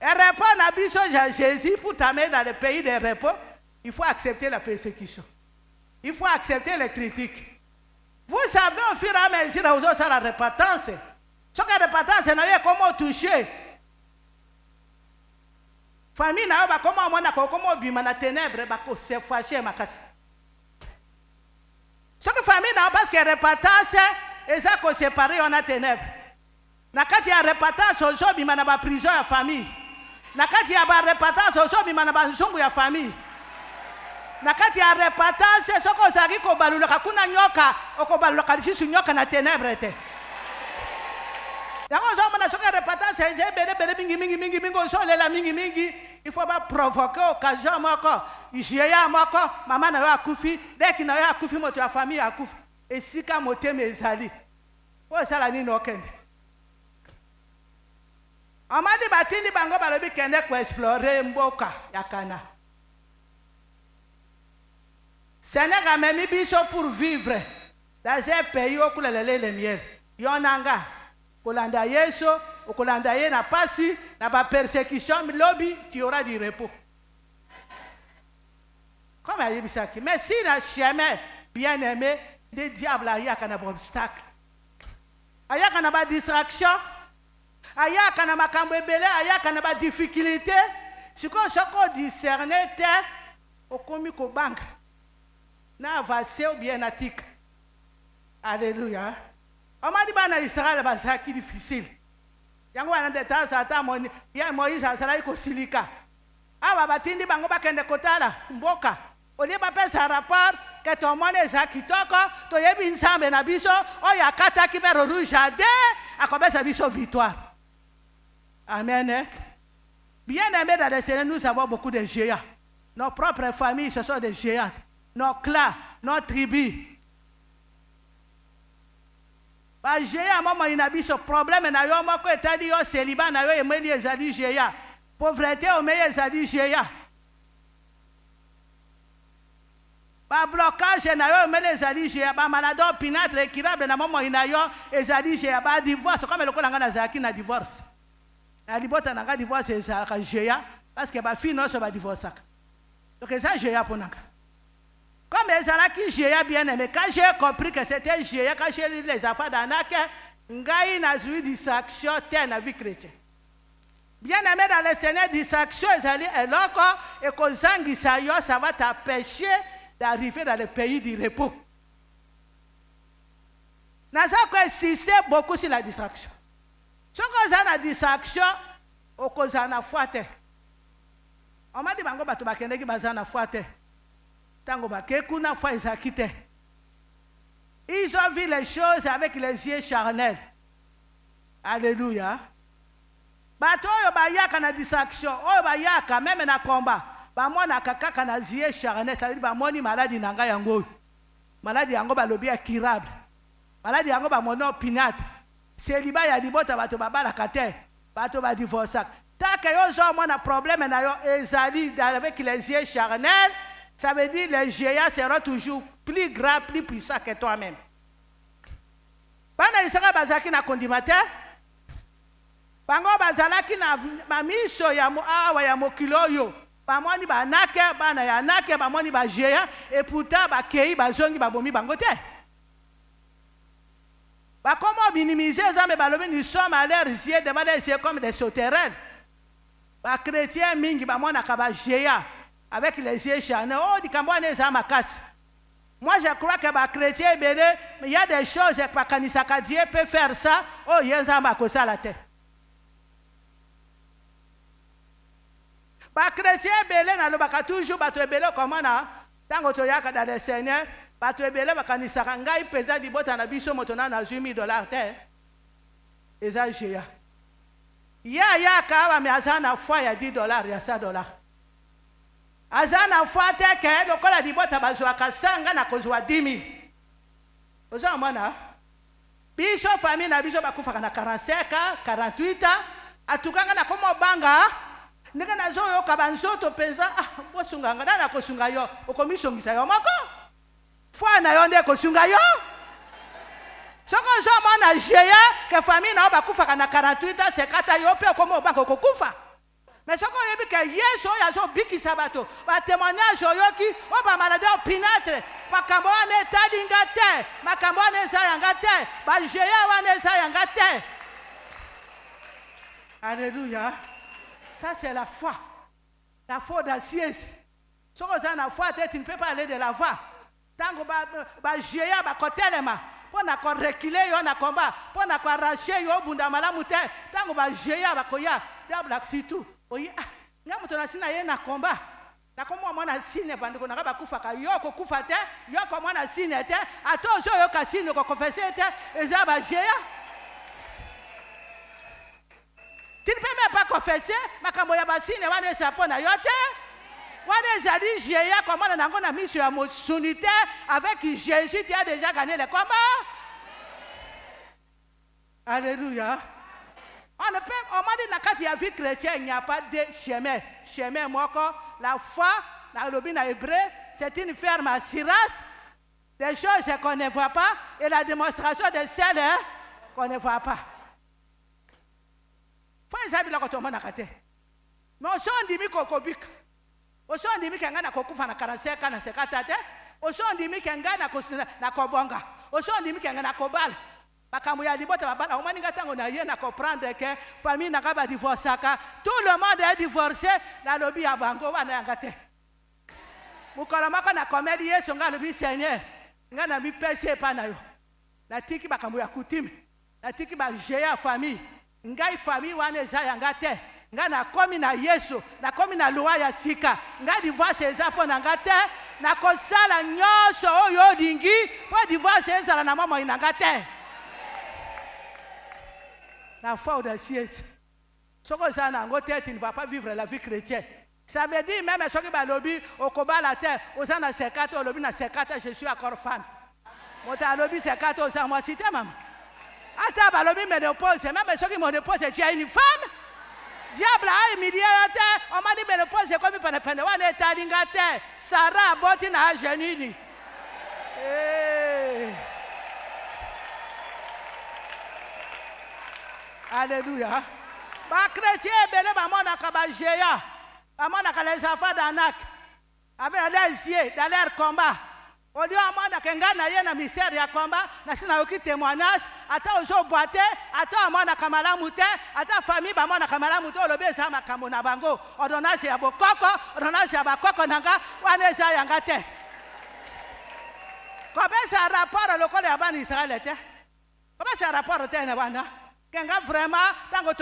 et repos na biso Jésus pour t'amener dans le pays des repos il faut accepter la persécution il faut accepter les critiques. Vous savez au fur et à mesure vous avez la repentance soko repentance na yo comment toucher famille na yo ba comment mona ko comment bima na ténèbres ba ko se fâcher makasi. Ce que famille n'a parce que repentance et ça qu'on séparé on a ténèbres. Nakati ya repentance ozobi mana ba prison ya famille. Nakati ya ba repentance ozobi mana ba nzungu ya famille. Nakati ya repentance soko saki ko balula kuna nyoka okobalula kalishisu nyoka na ténèbres te. Yango zo mana soko repentance eze bele mingi ozolela mingi il faut pas provoquer occasion moko jeya moko mama na yo akufi deki na yo akufi moto ya famille akufi esika motema ezali o sala nini okende amadi batindi bango balobi kende ko explorer mboka ya Kana Sénégal memi biso pour vivre dans un pays où coule le lait le miel yonanga kolanda Yesu okolanda ye na pasi na ba persécution lobby tu auras du repos comme ayebi saki mais si na chemin bien aimé des diables ayaka na obstacle ayaka na ba distraction ayaka na makambo ebele ayaka na ba difficulté Si on discerne, au comique au banque, na avancé ou bien natique. Alléluia. On m'a dit que Israël est difficile. Il y a des temps, il y a Moïse à Sarah au Silica. Ah, batindi bango bakende kotala, mboka. Olie bape sa rapport, que ton monde est à Kitoko, to yebi nsambe na biso, o yakata kibero rouge à deux, à combien sa biso victoire. Amen. Bien aimé dans le Seigneur, nous avons beaucoup de géants. Nos propres familles, ce sont des géants. Nos clans, nos tribus. Ba géant, maman, il a vu ce problème, na yo moko etadi yo célibat na yo emeli ezali géant. Pauvreté au meilleur ezali géant. Ba blocage na yo emeli ezali géant. Ba maladie opinâtre équilibre na maman ina yo ezali géant. Ba divorce comme le kolanga na zaki na divorce. Na libota na divorce ezalaka géant parce que ba fille non so ba divorce. Donc ça géant pour nanga. Comme ezalaki géant bien aimé, quand j'ai compris que c'était géant, quand j'ai lu les affaires d'Anak, ngai na zui distraction terre na vie chrétienne. Bien aimé dans le Seigneur, distraction ezali eloko et kozangisa yo, ça va t'empêcher d'arriver dans le pays du repos. Naza ko insister beaucoup sur la distraction. Si on a la distraction, on a na fuate. On m'a dit bango bato bakende ki bazana fuate. Tango bakekuna foi ezakite. Ils ont vu les choses avec les yeux charnels. Alléluia. Bato yo bayaka na distraction, oyo bayaka même na combat. Ba mona kaka na yeux charnels, ça veut dire ba moni maladie nanga yango. Maladie yango ba lobi incurable. Maladie yango ba mono pinate. Célibat ya libota bato babala kate. Bato ba divorce. Tant que yo zo mona problème na yo ezali avec les yeux charnels, ça veut dire que les géants seront toujours plus grands, plus puissants que toi-même. Bana isaka bazaki na kondimate. Bango bazalaki na mamiso ya awa ya mokilo yo. Bamoni ba nake, bana ya nake, bamoni ba géant et pourtant ba kei bazongi babomi bango te. Ba comment minimiser ça mais balobi nous sommes à l'air ici devant des yeux comme des sauterelles. Ba chrétiens mingi bamona ka ba géant avec les yeux charnés. Oh, dit Kambouane Zamakas. Moi, je crois que les chrétiens, il y a des choses que Dieu peut faire ça. Oh, il y a un la tête. Les chrétiens, ils ont toujours comment tant que tu as dans le Seigneur, tu es belé, tu as un pesant du bot en abysso, tu as $8. Et ça, j'ai il y a mais à fois, il y a $10, il y a $100. Azana fate ke lokola dibota bazwa kasanga na kozwa 10,000. Ozo mwana biso famille na biso bakufa na 45 48 atukanga na komo banga ndenge nazo yo kabanzoto penza bosunganga na kosunga yo okomisongisa yo moko fwa na yo nde kosunga yo soko zo mwana jeya ke famille na bakufa na 48 sekata yo pe komo banga kokufa. Mais ce qu'on a vu que Yesu yazo biki sabato, ba témoignage yoki, o ba maladie opinatre, ba kambo ane tadingate, ba kambo ane sayangate, ba jeya wane sayangate. Alléluia. Ça c'est la foi. La foi d'assiette. Ce qu'on a la foi, tu ne peux pas aller de la foi. Tant que ba jeya ba kotelema, pour na ko reculer yo na combat, pour na ko arracher yo bunda malamu te, tant que ba jeya ba koya, diable situ. Oui, ngamu tunasina yeye na komba. Na kama mwana sine bandiko na kaba kufa ka yoko kufa te, yoko mwana sine te, atozo yoka sine ko confesser te, ezaba jeya. Tu ne peux même pas confesser, makambo ya basine wane sapona yote. Wane zadi jeya comme on a ngona mission ya sunité avec Jésus qui a déjà gagné le combat. Alléluia. On ne peut, on m'a dit, quand il y a vie chrétienne, il n'y a pas de chemin. Chemin, la foi, la lobby na hébreu, c'est une ferme assurance des choses qu'on ne voit pas et la démonstration de celles qu'on ne voit pas. Faut que les gens soient là. Mais on s'en dit que on s'en dit que on a kokufa na 45 na 50 on s'en dit que on a kobonga, on s'en dit que on a kobal. makambo ya libota babala omani ngatango na ye na comprendre que famille na ka ba divorcaka tout le monde est divorcé na lobi ya bango wana yanga te mukala maka na komedi yeso nga lobi Seigneur nga na mi pese pa na yo na tiki makambo ya coutume na tiki ba jeya famille ngai famille wana eza yanga te nga na komi na yesu na komi na loi ya sika nga divorce eza po na nga te na kosala nyonso oyo olingi po divorce ezala na mama ina nga te. La foi audacieuse. Ce que ça n'a pas tu ne vas pas vivre la vie chrétienne. Ça veut dire même ce qui va lobby au combat la terre, aux ans à 50, au lobby à 50, je suis encore femme. Moi, tu as lobby 50 aux ans, moi, cité, maman. Attends, bah, lobby me dépose, même ceux qui me déposent, tu as une femme. Diable a humilié la terre, on m'a dit, me dépose, c'est comme il peut dépendre. On est à l'inglaterre, Sarah, bottine à genoux. Alléluia. Les chrétiens, les enfants d'Anak, avec les yeux dans leur combat. Au lieu de gagner un mystère de combat, nous avons témoignage, attends aux boîtes, attends à Kamala Mouté, attends famille, à Kamala Mouté, le baiser à Kamona Bango, ordonnance à Bokoko, ordonnance à Bakoko Nanga, Wanesa Yangate. Comment ça rapport au local de Ban Israël? Comment ça rapport au Ténéwana? Vraiment, tant que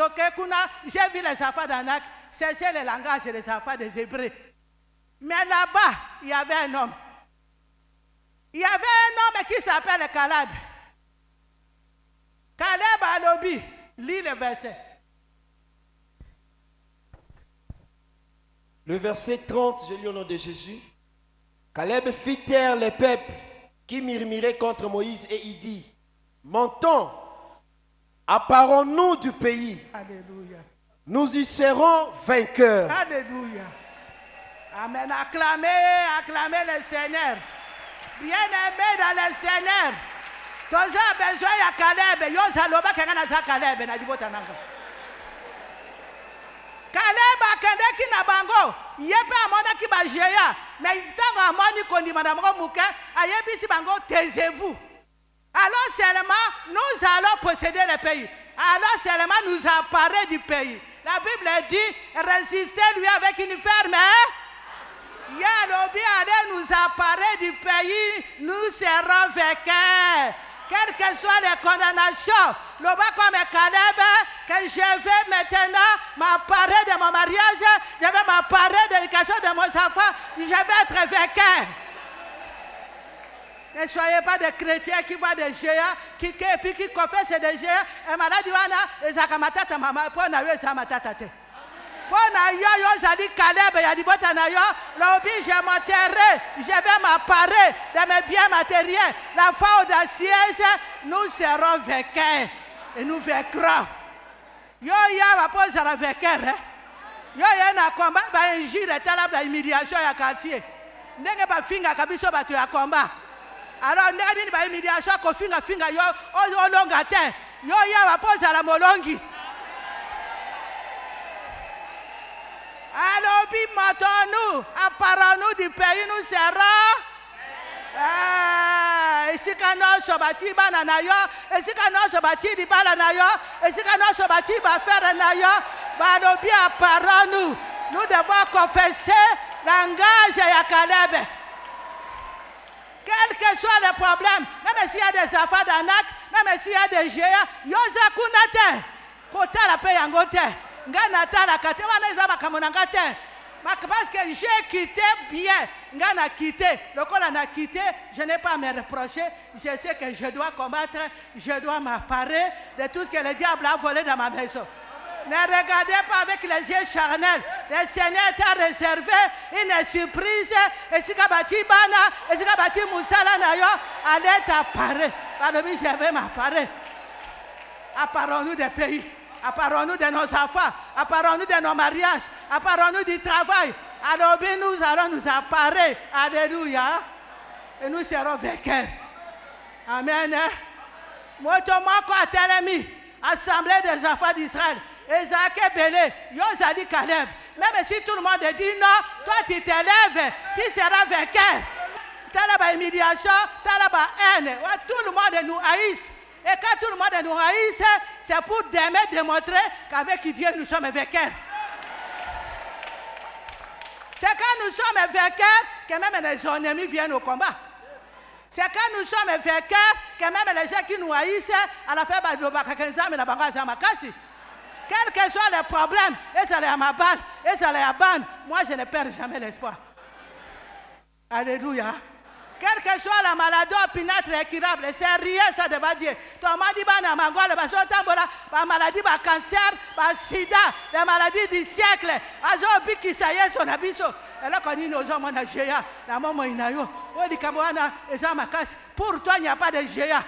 j'ai vu les affaires d'Anak, c'est le langage des affaires des Hébreux. Mais là-bas, il y avait un homme. Il y avait un homme qui s'appelle Caleb. Caleb Alobi, lis le verset. Le verset 30, je lis au nom de Jésus. Caleb fit taire les peuples qui murmuraient contre Moïse et il dit, montons, apparons-nous du pays. Alléluia. Nous y serons vainqueurs. Alléluia. Amen. Acclamez, acclamez le Seigneur. Bien-aimé dans le Seigneur. Tu as besoin de Caleb. Yo saloba kengana sa Caleb na dibota nanga. Caleb akende ki na bango. Yepe amona ki ba jeya. Mais tango amoni kondi madame muke, ayebisi bango taisez-vous. Alors seulement nous allons posséder le pays. Alors seulement nous apparaît du pays. La Bible dit résistez-lui avec une ferme. Yalobi allez nous apparaît du pays, nous serons vainqueurs. Quelles que soient les condamnations, le bas comme Caleb, que je vais maintenant m'apparer de mon mariage, je vais m'apparer de l'éducation de mon enfant, je vais être vainqueur. Ne soyez pas des chrétiens qui voient des géants, qui confessent des géants, et malade, et Zakamatata, maman, pour n'a eu sa matate. Pour n'a eu, j'ai dit Caleb, il y a dit Botanayo, l'objet, je m'enterrerai, je vais m'apparer de mes biens matériels. La foi audacieuse, nous serons vainqueurs, et nous vaincrons. Yo, ya, va pas être vainqueur, hein. Yo, ya, na combat, ba injure, talab, humiliation, ya quartier. N'est-ce pas finga, kabiso, ba tu ya combat. Alors, nous avons dit humiliation, qu'on finga yo, au longate. Yo ya va poser à la molongi. Alors, puis maintenant, apparemment du pays, nous serons. Ici, quand nous sommes bâtis, bananayo. Ici, quand nous sommes bâtis, di bananayo. Ici, quand nous sommes bâtis, faire nayo. Bah, bien apparemment, nous devons confesser langage ya Caleb. Quel que soit le problème, même s'il y a des affaires d'Anak, même s'il y a des géants, yoza kunate, kota la paix yangote, nganata la kate, wana ba kamonangate. Parce que j'ai quitté bien, ngana quitté. Le col a quitté, je n'ai pas à me reprocher. Je sais que je dois combattre, je dois m'apparer de tout ce que le diable a volé dans ma maison. Ne regardez pas avec les yeux charnels. Le Seigneur t'a réservé une surprise. Et si kabati bana, et si kabati musala nayo, allez t'apparer. Alors oui, je vais m'apparer. Apparons-nous des pays. Apparons-nous de nos enfants. Apparons-nous de nos mariages. Apparons-nous du travail. Alors oui, nous allons nous apparer. Alléluia. Et nous serons vainqueurs. Amen. Moi, Thomas, quoi, tel ami. Assemblée des enfants d'Israël. Isaac et Bélé, Yosali Caleb. Même si tout le monde dit non, toi tu t'élèves, tu seras vainqueur. Tu as la humiliation, tu as la haine. Tout le monde nous haïsse. Et quand tout le monde nous haïsse, c'est pour démontrer qu'avec Dieu, nous sommes vainqueurs. C'est quand nous sommes vainqueurs que même les ennemis viennent au combat. C'est quand nous sommes vainqueurs que même les gens qui nous haïssent, à la fin, quel que soit le problème, et ça les à ma balle, et ça les à ban, moi je ne perds jamais l'espoir. Alléluia. Quelle que soit la maladie opinâtre et incurable, c'est rien ça devant Dieu. Ton maladie, la maladie, le cancer, le sida, la maladie du siècle, azobi qui ça y est, son abisso. Et là, quand nous sommes en géant, la maman inayo, on dit qu'aboana, et ça m'a cassé. Pour toi, il n'y a pas de géant.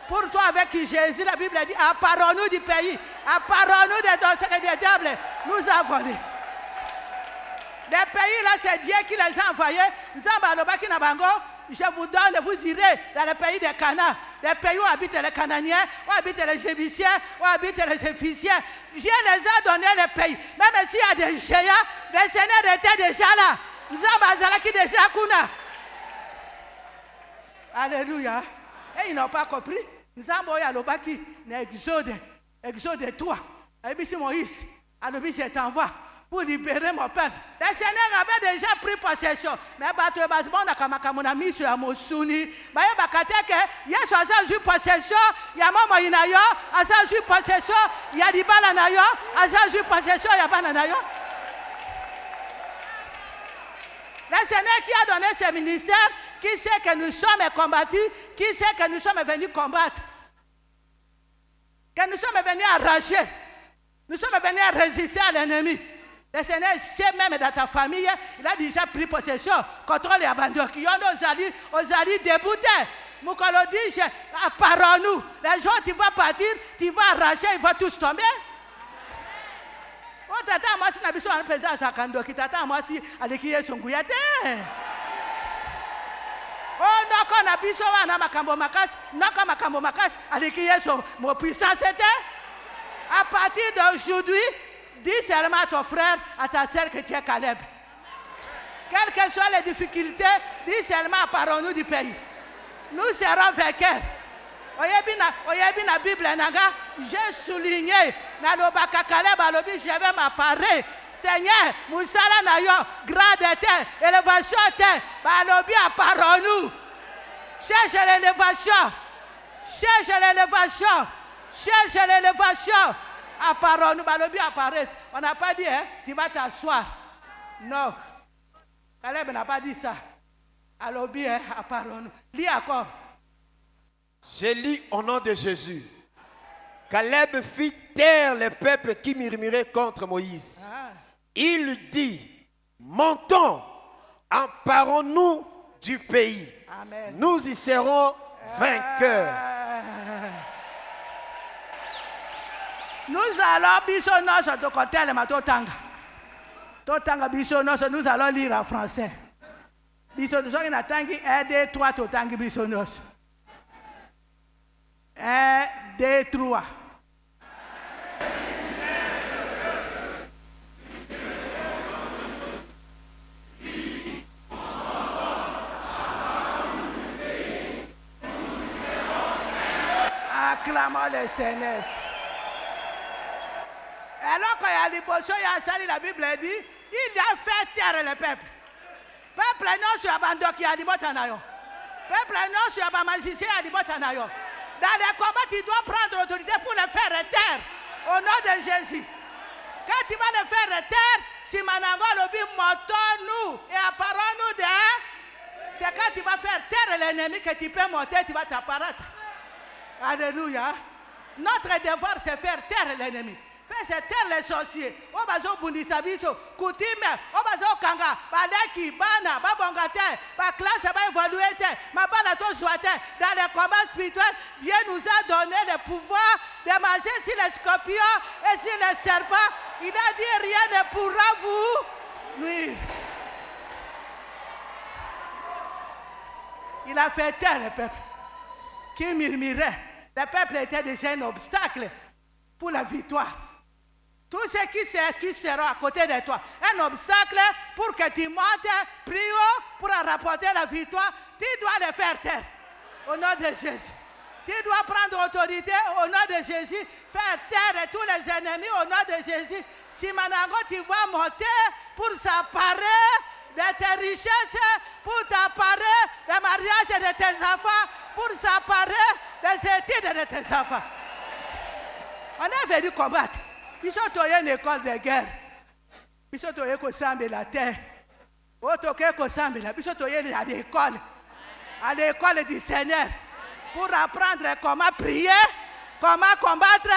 Pour toi, avec Jésus, la Bible dit, apparons-nous du pays, apparons-nous des dangers et des diables. Nous avons dit. Les pays là, c'est Dieu qui les a envoyés. Je vous donne, vous irez dans le pays des Canaan, les pays où habitent les Canaaniens, où habitent les Jébusiens, où habitent les Éphisiens. Dieu les a donné les pays. Même s'il y a des géants, les seigneurs étaient déjà là. Alléluia. Et ils n'ont pas compris. Nous avons Exode 3. Et Moïse, je t'envoie pour libérer mon peuple. Les Seigneurs avaient déjà pris possession. Mais Yesu a eu possession, il y a Momo Inayo, a eu possession, il y a Dibala Nayo, a eu possession, il y a Bananayo. Le Seigneur qui a donné ce ministère, qui sait que nous sommes combattus, qui sait que nous sommes venus combattre, que nous sommes venus arracher, nous sommes venus résister à l'ennemi. Le Seigneur sait même dans ta famille, il a déjà pris possession, contrôle et abandon. Qui ont aux alliés déboutés. Moukolo dit, apparons-nous. Les gens, tu vas partir, tu vas arracher, ils vont tous tomber. Oh, tata, moi, si n'abisso en pesant sa kando, qui tata, moi, si, avec qui est son gouyate. Oh, non, quand n'abisso en amakambo makas, non, quand makambo makas, avec qui est son puissance était. À partir d'aujourd'hui, dis seulement à ton frère, à ta sœur que tu es Caleb. Quelles que soient les difficultés, dis seulement apparons-nous du pays. Nous serons vainqueurs. Oyebi na Bible naga, j'ai souligné na lobaka Caleb alobi, je vais m'apparer. Seigneur, Moussala na yo, grade était, élévation était, alobi apparons-nous. Cherche l'élévation. Cherche l'élévation. Cherche l'élévation. Apparons-nous, balobi apparaître. On n'a pas dit, hein, tu vas t'asseoir. Non. Caleb n'a pas dit ça. Alobi, hein, apparons-nous. Lis encore. J'ai lu au nom de Jésus. Caleb fit taire les peuples qui murmuraient contre Moïse. Il dit, montons, emparons-nous du pays. Amen. Nous y serons vainqueurs. Nous allons bisonnos de côté le matotanga. Totanga bisonnos, nous allons lire en français. Bisonnos, on a tangi 1, 2, 3, totangi bisonnos. 1, 2, 3. Acclamons le Seigneur. Alors qu'il y a l'imposition, il y a sali, la Bible dit, il a fait taire le peuple. Peuple non sur abandon qui a dit botanayo. Peuple non sur abamazissé a dit botanayo. Dans les combats, tu dois prendre l'autorité pour le faire taire. Au nom de Jésus. Quand tu vas le faire taire, si manango lobi montons-nous et apparons-nous de. C'est quand tu vas faire taire l'ennemi que tu peux monter, tu vas t'apparaître. Alléluia. Notre devoir, c'est faire taire l'ennemi. Faire taire les sorciers. Obazo bundisabiso, coutume, obazo kanga, baleki, bana, babongate, ba classe ba évolué, ma bana to joite. Dans les combats spirituels, Dieu nous a donné le pouvoir de manger sur les scorpions et sur les serpents. Il a dit rien ne pourra vous nuire. Il a fait taire le peuple qui murmurait. Le peuple était déjà un obstacle pour la victoire. Tous ceux qui seront à côté de toi, un obstacle pour que tu montes plus haut pour rapporter la victoire, tu dois le faire taire. Au nom de Jésus. Tu dois prendre autorité au nom de Jésus, faire taire tous les ennemis au nom de Jésus. Si Manango, tu vas monter pour s'apparer de tes richesses, pour t'apparer des mariages de tes enfants, pour s'apparer des études de tes enfants. On est venu combattre. Ils sont à une école de guerre. Ils sont à la terre. Ils sont à l'école du Seigneur pour apprendre comment prier, comment combattre,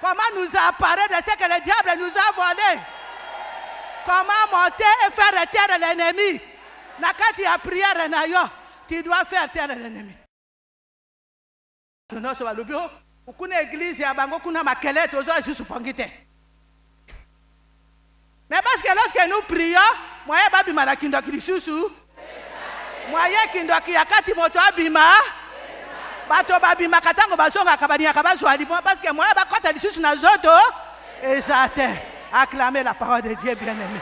comment nous apparaître de ce que le diable nous a volé. Comment monter et faire taire l'ennemi. Nakati a prière nayo, tu dois faire taire l'ennemi. Nous sommes au bureau. Ukuna église ya bango kuna makelele tozo juste pongite. Mais parce que lorsque nous prions, moye babima na kindoki lisusu. Moye kindoki yakati moto abima. Bato babima katango basonga kabania kabazwa parce que moye bakota lisusu na zoto. Exact. Acclamez la parole de Dieu, bien-aimé.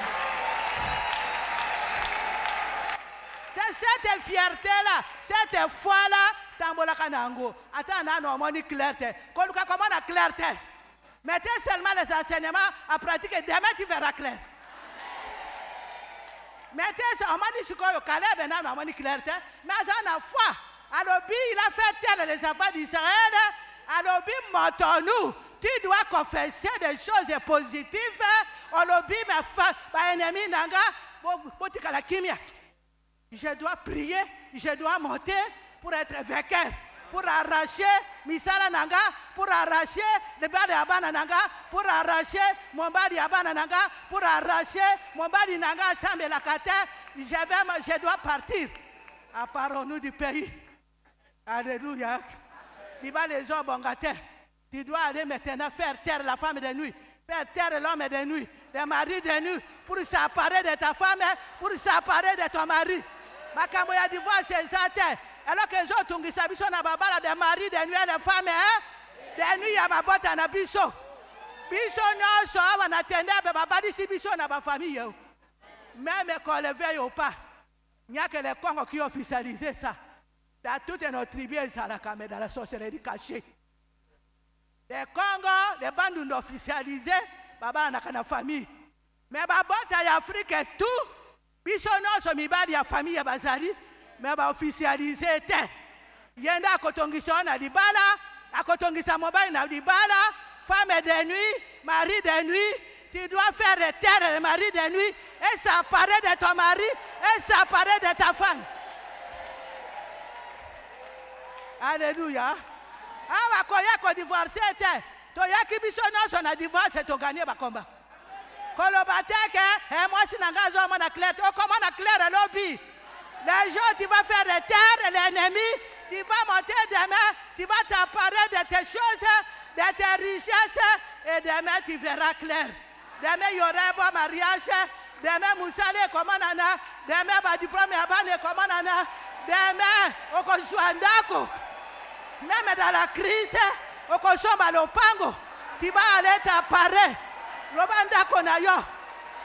C'est cette fierté-là, cette foi-là, tambola kanango. Attends, non, on dit clarté. Comment on a clarté? Mettez seulement les enseignements à pratiquer. Demain, tu verras clair. Mettez ça, on m'a dit ce qu'on a calé, mais on dit clarté. Mais on a foi. Alors, il a fait taire les enfants d'Israël. Alors, montons-nous. Tu dois confesser des choses positives. Je dois prier, je dois monter pour être vainqueur, pour arracher Misala Nanga, pour arracher le bas de Abana Nanga, pour arracher mon bas de Abana Nanga, pour arracher mon bas de Nanga, Sambe la Kate. Je dois partir. Apparons-nous du pays. Alléluia. Diba les hommes bongataires. Tu dois aller maintenant faire taire la femme de nuit, faire taire l'homme de nuit, le mari de nuit, pour s'apparer de ta femme, pour s'apparer de ton mari. Ma camboya divorce c'est ça. Alors que les autres ont dit na babala de mari de nuit et de femme, de nuit ya mabota na biso. Biso no so on attendait babadi si biso na ba famille. Même quand le veille ou pas, il n'y a que les Congos qui ont officialisé ça. Dans toutes nos tribus, ça la camé dans la sorcellerie cachée. Les Congo, les bandes officialisées, baba na kana famille. Mais babota ya Afrique et tout, biso no so mibali ya famille ya bazali, mais ba officialisé te. Yenda akotongisa na libala, akotongisa mobile na libala, femme de nuit, mari de nuit, tu dois faire taire le mari de nuit et s'apparer de ton mari et s'apparer de ta femme. Alléluia. Ah, quand il divorcé, toyaki biso non son a divorcé to gagner ba combat. Kolobateke et moi si nangazo mon clair, oh comment on a clair lobby. Les gens tu vas faire des terres l'ennemi, tu vas monter demain, tu vas t'apparer de tes choses, de tes richesses et demain tu verras clair. Demain il y aura un bon mariage, demain Moussale comment nana, demain ba diplôme abane comment nana, demain on construit ndako. Même dans la crise, au consomme à l'opango, tu vas aller t'apparer. L'obanda konayo,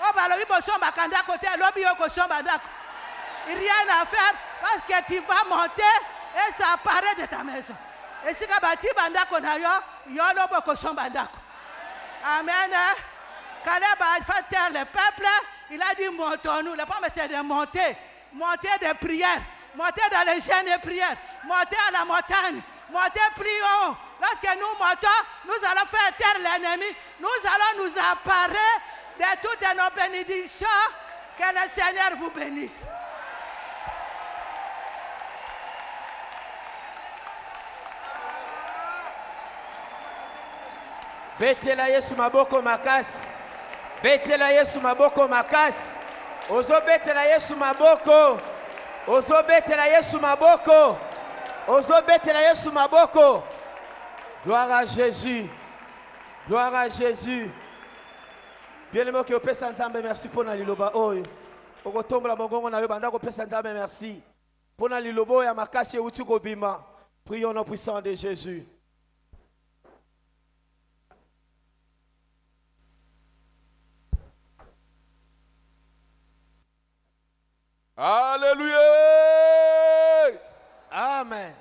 au balobi bosom bakanda côté, l'obi au consomme à dako. Il n'y a rien à faire parce que tu vas monter et ça apparaît de ta maison. Et si tu banda konayo, yolo bo consomme bandako. Amen. Caleb a fait taire le peuple, il a dit montons-nous. Le problème c'est de monter, monter de prières, monter dans les chaînes de prières, monter à la montagne. Montez plus haut. Lorsque nous montons, nous allons faire taire l'ennemi. Nous allons nous apparer de toutes nos bénédictions. Que le Seigneur vous bénisse. Betela Yesu maboko makasi. Betela Yesu maboko makasi. Ozo betela Yesu maboko. Ozo betela Yesu maboko. Ozo betela Yesu maboko. Gloire à Jésus. Gloire à Jésus. Bien-aimé que opesa nzambe merci pour na liloba oyo. Okotombola mongongo na yo banda kopesa nzambe merci. Pour na liloba ya makasi euti kobima. Prions au nom puissant de Jésus. Alléluia. Amen.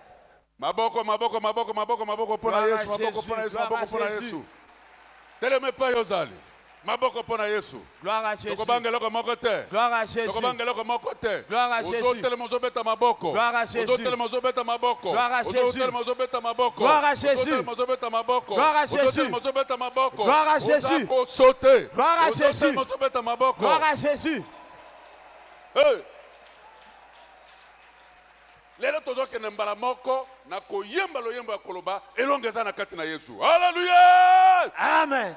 Maboko, maboko, maboko, maboko, maboko, pona Gloire à Yesu, maboko, pona Jésus, Yesu, maboko, gloire à pona Jésus. Yesu. Teleme pa yozali. Maboko pona Yesu. Gloire à Jésus. Tokobanga loko moko te. Gloire à Jésus. Tokobanga loko moko te. Gloire à Jésus. Ozotelema ozobeta maboko. Gloire à Jésus. Ozotelema ozobeta maboko. Gloire à Jésus. Ozotelema ozobeta maboko. Gloire à Jésus. Ozotelema ozobeta maboko. Gloire à Jésus. Ozotelema ozobeta maboko. Gloire à Jésus. Ozako sauter. Gloire à Jésus. Ozotelema ozobeta maboko. Gloire à Jésus. Hey. Lelo tozokende mbala moko na koyemba loyembo ya koloba elongo eza na kati na Yesu. Hallelujah! Amen.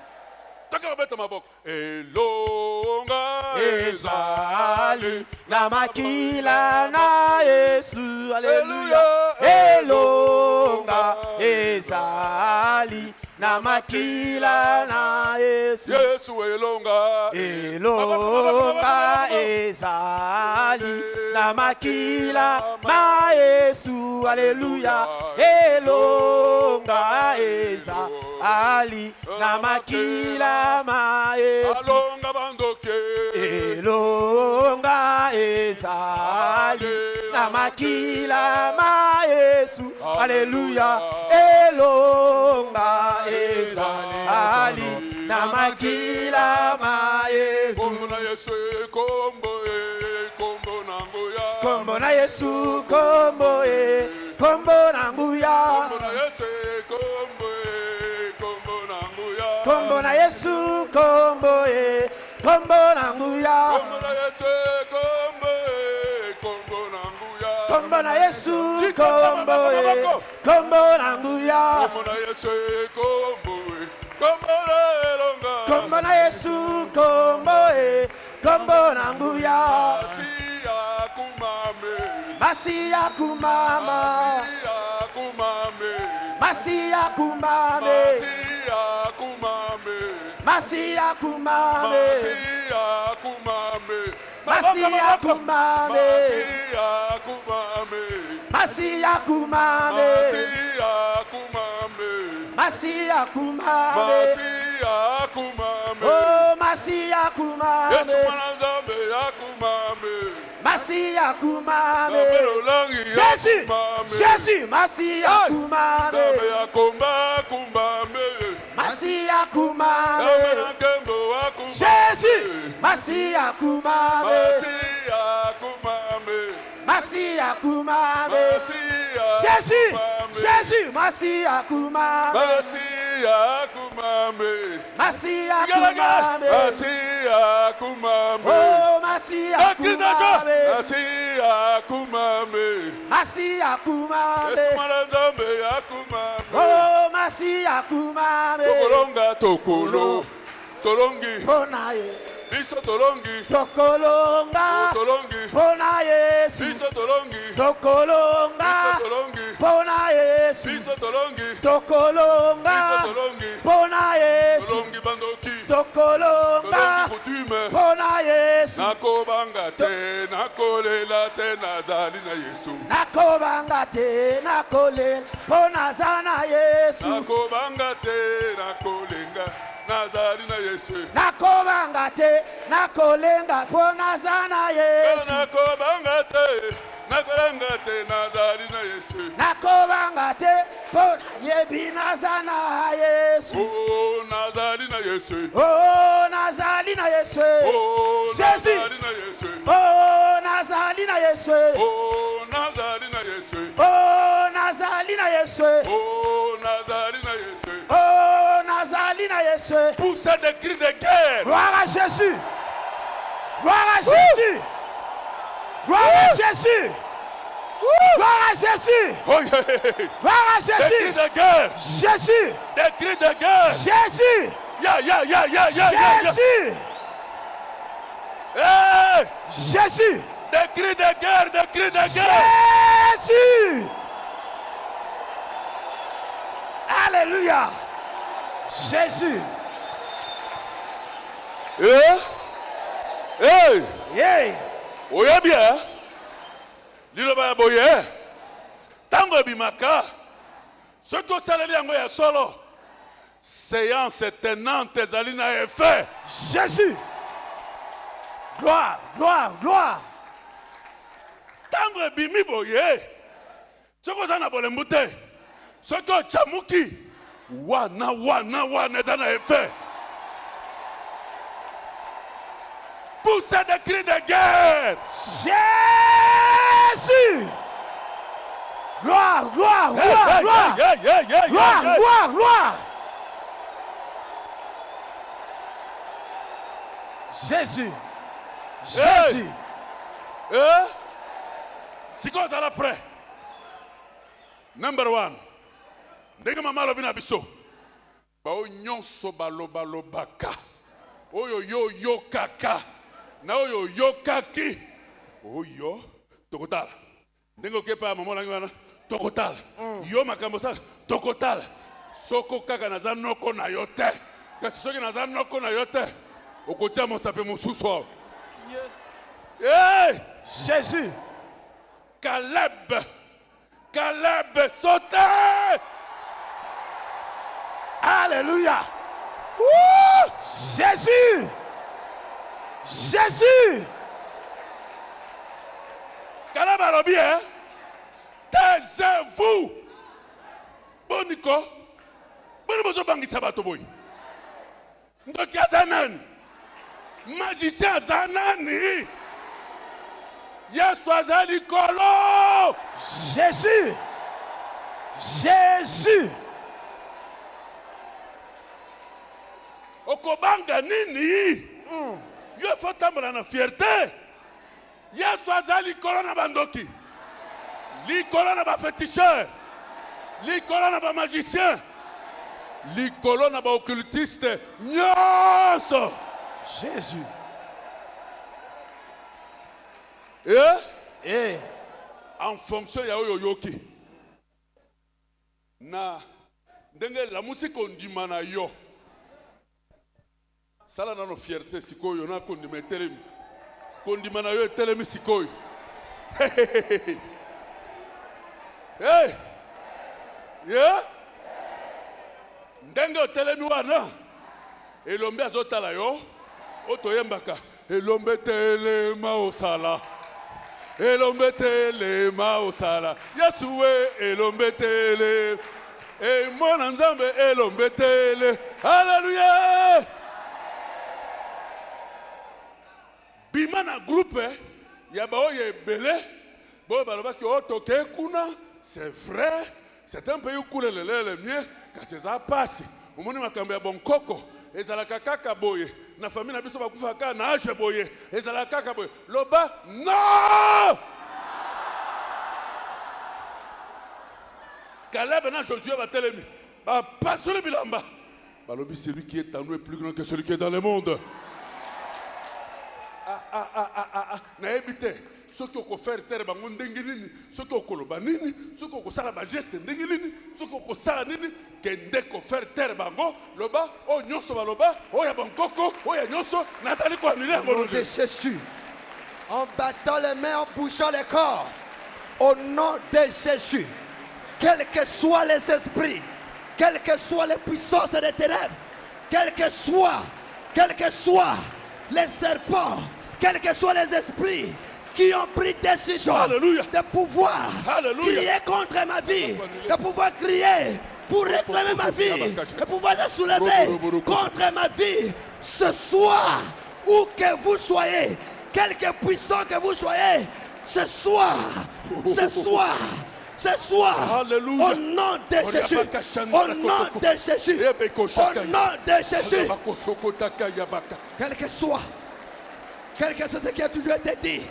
Toka kobeta maboko. Elonga Ezali na makila na Yesu. Alléluia. Elonga ezali na makila na Yesu. Yesu elonga. Elonga ezali na makila na Yesu. Alléluia. Elonga ezali na makila ma Yesu. Alonga bandoke. Elonga ezali na makila ma Yesu. Alléluia. Elonga ezali na makila ma Yesu. Kombo na Yesu kombo kombo nangoya. Kombo na Yesu kombo kombo nanguya. Kombo na Yesu kombo kombo nangoya. Kombo na Yesu kombo kombo nanguya. Kombo na Yesu kombo kombo nangoya. Kombo na Yesu kombo kombo nanguya. Kombo na Yesu kombo kombo elonga. Kombo na Yesu kombo kombo nanguya. Masiya kumame. Masiya kumame. Masiya Masiya kumame. kumame. Masiya kumame. Masiya kumame. Masiya Masiya kumame. kumame. Masiya Masiya kumame. kumame. Masiya kumame. Oh, Masiya Yesu kumame. mwana Nzambe yakumame. Masiya kumame. Nzambe lolangi Jésus, yakumame. Jésus, Masiya kumame. Nzambe yakomba kumame. Masiya Nzambe kumame. na nkembo wakumame. Jésus, Masiya kumame. Masiya kumame. Masiya kumame. Masiya Jésus, kumame. Jésus, Masiya kumame. Masiya kumame. Masiya Galaga. kumame. Masiya kumame. Oh, Masiya kumame. Masiya kumame. Masiya kumame. Yesu mwana Nzambe yakumame. Oh, Masiya kumame. Tokolonga tokolo. Tolongi. Ponaye. Biso tolongi. Tokolonga. Tolongi. Pona Yesu. Biso tolongi. Tokolonga. Biso tolongi. Pona Yesu. Biso tolongi. Tokolonga. Biso tolongi. Pona Yesu. Tolongi bandoki. Tokolonga. Tolongi kutume. Pona Yesu. Nakobanga te, nakolela te nazali na Yesu. Nakobanga te nakolela pona zana Yesu. Nakobanga te, nakolenga nazali na Yesu. Nakobanga te nakolenga pona zana Yesu. Nakobanga te, nakolenga te nazali na Yesu. Nakobanga te pona yebina zana Yesu. Oh, nazali na Yesu. Oh, nazali na Yesu. Oh, Jésus. nazali na Yesu. Oh, nazali na Yesu. Oh, nazali na Yesu. Oh, nazali na Yesu. Oh, nazali na Yesu. Oh, nazali na Yesu. Poussez des cris de guerre. Gloire à Jésus. Gloire à Jésus. Gloire à Jésus. Gloire à Jésus. Oh, yeah. Gloire à Des cris Jésus. de guerre. Jésus. Des cris de guerre. Jésus. Ya, ya, ya, ya, ya, ya, ya. Jésus. Hey! Jésus. Des cris de guerre, des cris de guerre. Jésus. Alléluia. Jésus. Eh? Hey! Yeah. Oye bien. Liloba ya boye. Tango ebimaka. Soki osaleli yango ya solo. Séance tenante ezali na effet. Jésus. Gloire, gloire, gloire. Tango ebimi boye. Soko za na bolembu te. Soko chamuki. Wana eza na effet. Poussez des cris de guerre. Jésus. Gloire, gloire, gloire, gloire. Gloire, gloire, gloire. Jésus. Jésus. Siko zala prêt. Number 1. Ndenge mama lobi na biso. Ba o nyonso baloba lobaka. Oyo yo kaka. Na oyo yokaki. Oyo tokotala. Ndenge okepa mama langi wana tokotala. Yo makambo sa tokotala. Soko kaka naza noko na yo te. Kasi soki naza noko na yo te. Okotia mosape mosusu awa. Hey! Jésus. Caleb sauté. Alléluia. Ouh! Jésus. Jésus. Caleb alobi, taisez-vous. Boniko. Boni bozo bangisa bato boy. Ndoki aza nani? Magicien aza nani? Yesu aza likolo. Jésus. Jésus. Okobanga nini? Yo faut tambola na fierté. Yesu aza likolo na bandoki. Likolo na ba féticheur. Likolo na ba magicien. Likolo na ba occultiste. Nyonso. Jésus. En fonction ya oyo yoki. Na ndenge la musique ondima na yo. Sala na no fierté sikoyo na kondima telemi. Kondima na yo telemi sikoyo. Hey. Yeah. Ndenge telemi wana. Elombe azotala yo. Otoyembaka. Elombe telema osala. Elombe telema osala. Yasuwe elombe tele. E mwana nzambe elombe tele. Alléluia. Bimana groupe ya baoye belé. Bo balobaki otoke kuna. C'est vrai. C'est un pays où coule le mieux. Car c'est ça passe. Au monde makambe ya bonkoko. Ezalaka kaka boye. Na famille na biso bakufa kaka na age boye. Ezalaka kaka boye. Loba non. Caleb na Josué va telemi. Ba passer le bilamba. Balobi celui qui est en nous est plus grand que celui qui est dans le monde. Na ebite. Ce qui faut faire terre bango ndenge nini, ce qui okoloba nini, ce qui okosala ba geste ndenge nini, ce qui okosala nini, kende ko faire terre bango, loba o nyonso ba loba, o ya bankoko, o ya nyonso, nazali ko annuler Au nom de Jésus, en battant les mains, en bougeant les corps, au nom de Jésus, quels que soient les esprits, quelles que soient les puissances des ténèbres, quels que soient les serpents, quels que soient les esprits qui ont pris décision de pouvoir crier contre ma vie, de pouvoir crier pour réclamer ma vie, de pouvoir se soulever contre ma vie, ce soir, où que vous soyez, quelque puissant que vous soyez, ce soir, au nom de Jésus, au nom de Jésus, au nom de Jésus, quel que soit ce qui a toujours été dit,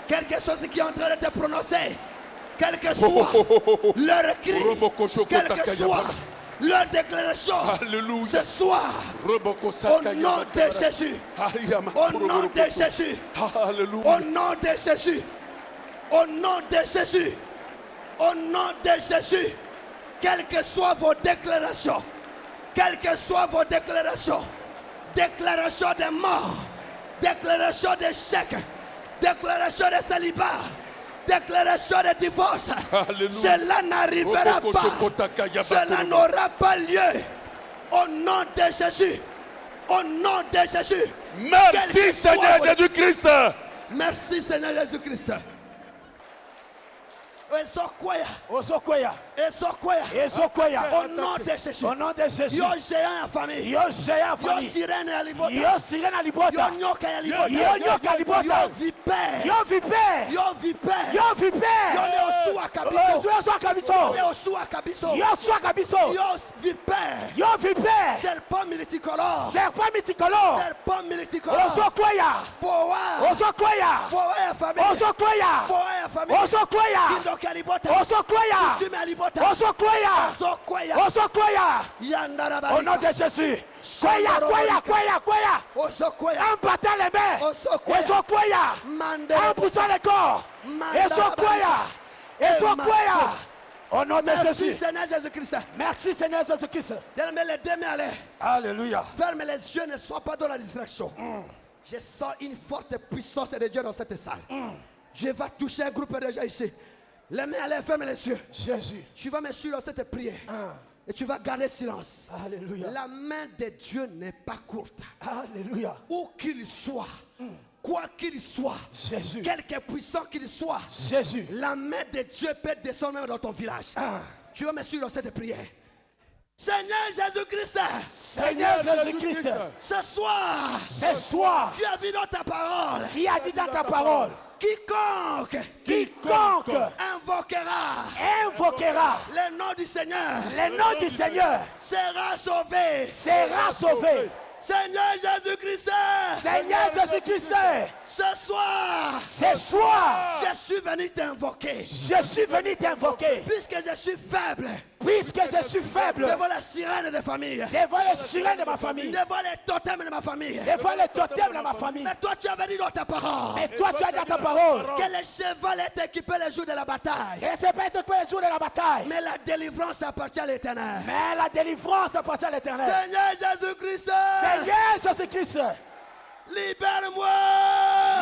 quelque chose qui est en train de te prononcer, quel que soit leur cri, quelle que soit leur déclaration, ce soir, au nom de Jésus, au nom de Jésus, au nom de Jésus, au nom de Jésus, au nom de Jésus, quelles que soient vos déclarations, déclaration de mort, déclaration d'échec, déclaration de célibat, déclaration de divorce, cela n'arrivera pas, cela n'aura pas lieu. Au nom de Jésus, au nom de Jésus. Merci Seigneur Jésus-Christ. Merci Seigneur Jésus-Christ. Ezokwaya. Osokoya. Ezokwaya. Ezokoya. Au nom de Jésus. Au nom de Jésus. Yo géant en famille. Yo seya Yo famille. sirène à libota. Yo sirena libota. Yo nyoka ya libota. Yo nyoka libota. Yo vipère. Yo vipère. Yo vipère. Yo vipère. Yo ne osuwa kabiso. Yo soa kabiso. Yo ne osuwa kabiso. Yo soa kabiso. Yo vipère. Yo vipère. Serpent multicolore. Serpent multicolore. Serpent multicolore. Osokoya. Poa. Osokoya. Poa ya famille. Osokoya. Poa ya famille. Osokoya. Kindoka libota. Osokoya. Tu mets libota. Osokoya. Osokwaya. Osokoya. Yandara Au nom de barika. Jésus. Koya. Osokwaya. En battant les mains. Osokoya. Esokoya. Mande. En poussant le corps. Esokoya. Esokoya. Au nom de Merci Jésus. Seigneur Jésus-Christ. Merci Seigneur Jésus-Christ. Bien-aimé, les deux mains à l'air. Alléluia. Ferme les yeux, ne sois pas dans la distraction. Je sens une forte puissance de Dieu dans cette salle. Dieu va toucher un groupe de gens ici. Les mains à l'air, ferme les yeux. Jésus. Tu vas me suivre dans cette prière. Et tu vas garder silence. Alléluia. La main de Dieu n'est pas courte. Alléluia. Où qu'il soit, quoi qu'il soit, Jésus. quelque puissant qu'il soit, Jésus. la main de Dieu peut descendre même dans ton village. Tu vas me suivre dans cette prière. Seigneur Jésus-Christ, Seigneur Jésus-Christ. ce soir, Ce soir, tu as vu dans ta parole, qui a dit dans ta parole, quiconque invoquera le nom du Seigneur le nom du Seigneur sera sauvé. sera sauvé. Seigneur Jésus-Christ, Seigneur Jésus-Christ, ce soir, ce soir, je suis venu t'invoquer. je suis venu t'invoquer. Puisque je suis faible Puisque je suis faible devant la sirène de famille, devant les sirènes de ma famille, devant les totems de ma famille. devant les totems de ma famille. Mais toi, tu as venu dans ta parole Et toi, tu as dans ta parole que le cheval est équipé le jour de la bataille. et c'est pas être que le jour de la bataille. Mais la délivrance appartient à l'Éternel. Mais la délivrance appartient à l'Éternel. Seigneur Jésus-Christ, Seigneur Jésus-Christ, libère-moi.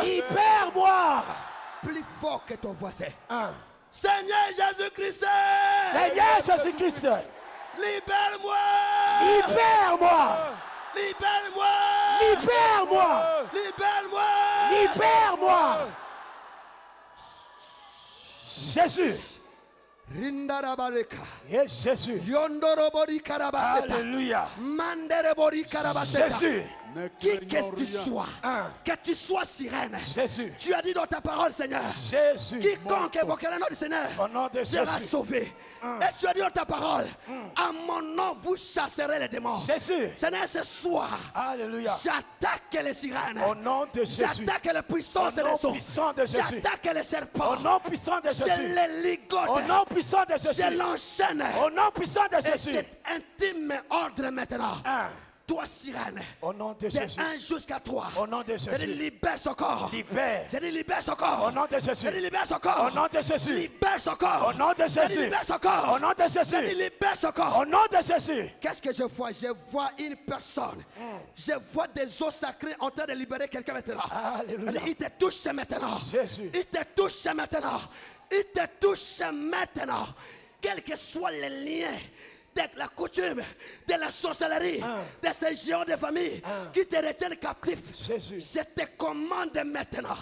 libère-moi. Plus fort que ton voisin. Seigneur Jésus-Christ, Seigneur Jésus-Christ, libère-moi. libère-moi. Libère-moi. Libère-moi. Libère-moi. Libère-moi. Jésus. Rindarabareka. Et Jésus. Yondorobori karabaseta. Alléluia. Manderebori karabaseta. Jésus. Qui que tu sois sirène. Jésus. Tu as dit dans ta parole, Seigneur. Jésus. Quiconque évoquera le nom du Seigneur Au nom de sera Jésus. sauvé. Et tu as dit dans ta parole, à mon nom vous chasserez les démons. Jésus. Seigneur, ce soir, Alléluia. j'attaque les sirènes. Au nom de Jésus. J'attaque les puissances Au des nom eaux. puissant de Jésus. J'attaque les serpents. Au nom puissant de Je Jésus. les ligote. Au nom puissant de Je Jésus. l'enchaîne. Au nom puissant de Et Jésus. cet intime ordre maintenant. Toi, sirène, Au nom de de Jésus. 1 jusqu'à 3. Au nom de Je dis Jésus. libère son corps. Libère. Je dis libère son corps. Au nom de Jésus. Je dis libère son corps. Au nom de Jésus. Libère son corps. Au nom de Je dis Jésus. libère son corps. Au nom de Je dis Jésus. libère son corps. Au nom de Jésus. Qu'est-ce que je vois? Je vois une personne. Je vois des eaux sacrées en train de libérer quelqu'un maintenant. Alléluia. Il te touche maintenant. Jésus. Il te touche maintenant. Il te touche maintenant. Quels que soient les liens de la coutume, de la sorcellerie, de ces géants de famille qui te retiennent captif. Jésus. Je te commande maintenant.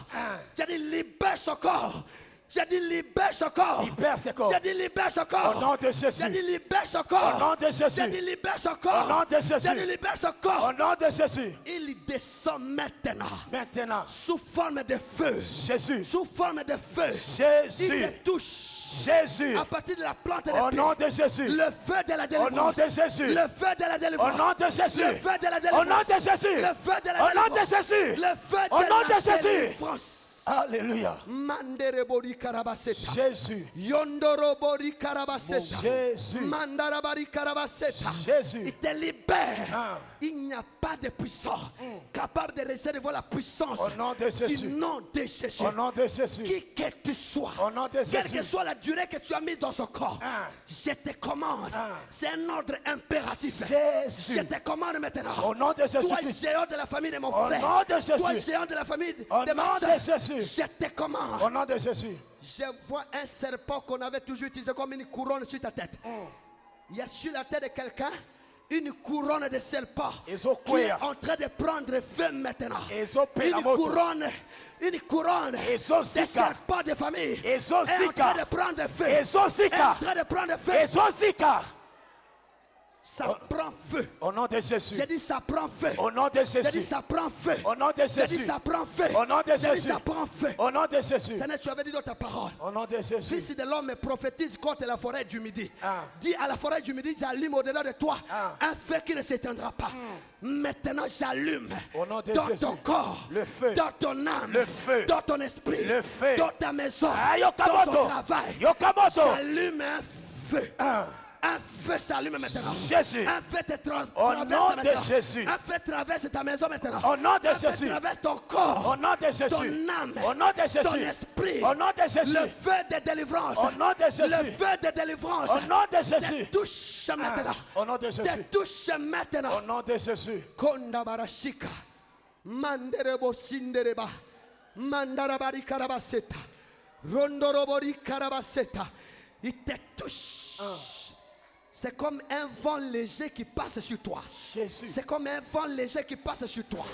Je dis libère ce corps. Je dis libère ce corps. Libère ce corps. Je dis libère ce corps. Au nom de Jésus. Je dis libère ce corps. Au nom de Jésus. Je dis libère ce corps. Au nom de Jésus. Je dis libère ce corps. Au nom de Jésus. Il descend maintenant. Maintenant. Sous forme de feu. Jésus. Sous forme de feu. Jésus. Il te touche. Jésus. À partir de la plante de Au pied. nom de Jésus. Le feu de la délivrance. Au nom de Jésus. Le feu de la délivrance. Au nom de Jésus. Le feu de la Au délivrance. nom de Jésus. Le feu de la Au nom de délivrance. Jésus. Le feu Au nom de la de Jésus. délivrance. Alléluia. Manderebori karabaseta. Jésus. Yondorobori karabaseta. Jésus. Mandarabari karabaseta. Jésus. Il te libère. Il n'y a pas de puissant capable de résister devant la puissance Au nom de Jésus. du nom de Jésus. Au nom de Jésus. Qui que tu sois, Au nom de quelle Jésus. que soit la durée que tu as mise dans son corps, je te commande. C'est un ordre impératif. Jésus. Je te commande maintenant. Au nom de Jésus. Toi, géant de la famille de mon Au frère. nom de Jésus. Toi, géant de la famille Au de ma nom soeur. de Jésus. Je te commande. Au nom de Jésus. Je vois un serpent qu'on avait toujours utilisé comme une couronne sur ta tête. Il y a sur la tête de quelqu'un Une couronne de serpent qui est ezokwea en train de prendre feu maintenant. ezopela moto Une couronne de ezosika serpent de famille est en ezosika train de prendre feu. Est en ezosika train de prendre feu. ezosika Ça prend feu. au nom de Jésus, J'ai dit ça prend feu. au nom de J'ai dit Jésus, ça prend feu. au nom de J'ai dit Jésus, ça prend feu. au nom de J'ai dit Jésus, ça prend feu. au nom de Jésus, Seigneur, tu avais dit dans ta parole. au nom de Jésus. Fils de l'homme prophétise contre la forêt du midi. Ah. Dis à la forêt du midi, j'allume au-delà de toi Ah. un feu qui ne s'éteindra pas. Maintenant, j'allume Au nom de dans Jésus. ton corps, Le feu. dans ton âme, Le feu. dans ton esprit, Le feu. dans ta maison, Ah, dans ton Yokamoto. travail. Yokamoto. J'allume un feu. Ah. Un feu s'allume maintenant. Jésus. Un feu te Au traverse nom de maintenant. Jésus. Un feu traverse ta maison maintenant. Au nom de Un feu Jésus. traverse ton corps. Au nom de Jésus. Ton âme. Au nom de Jésus. Ton esprit. Au nom de Jésus. Le feu de délivrance. Au nom de Jésus. Le feu de délivrance. Au nom de Te Jésus. touche maintenant. Au nom de Jésus. Te touche maintenant. Au nom de Jésus. Konda barashika. Manderebo sindereba. Mandarabari karabaseta. Rondorobori karabaseta. Il te touche. C'est comme un vent léger qui passe sur toi. Jésus. C'est comme un vent léger qui passe sur toi.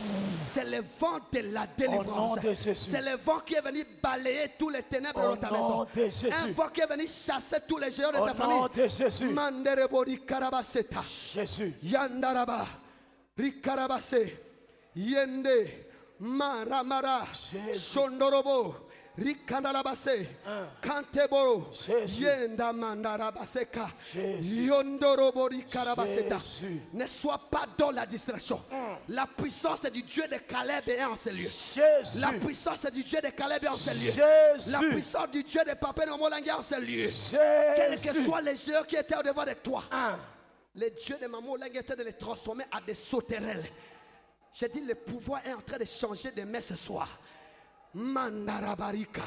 C'est le vent de la délivrance. Au nom de Jésus. C'est le vent qui est venu balayer tous les ténèbres Au dans ta nom maison. de Jésus. Un vent qui est venu chasser tous les géants de Au ta nom famille. de Jésus. Manderebori karabaseta. Jésus. Yandaraba. Rikarabase. Yende. Maramara. Jésus. Shondorobo. Rikandalabase. Kantebo. Jésus. Yenda mandarabaseka. Jésus. Yondorobo rikarabaseta. Jésus. Ne sois pas dans la distraction. La puissance du Dieu de Caleb est en ce lieu. Jésus. La puissance du Dieu de Caleb est en ce lieu. Jésus. La puissance du Dieu de Papa Nomolangue est en ce lieu. Jésus. Quels que soient les géants qui étaient au-devant de toi, Ah. le Dieu de Maman Langue était de les transformer à des sauterelles. J'ai dit, le pouvoir est en train de changer de main ce soir. Mandarabarika,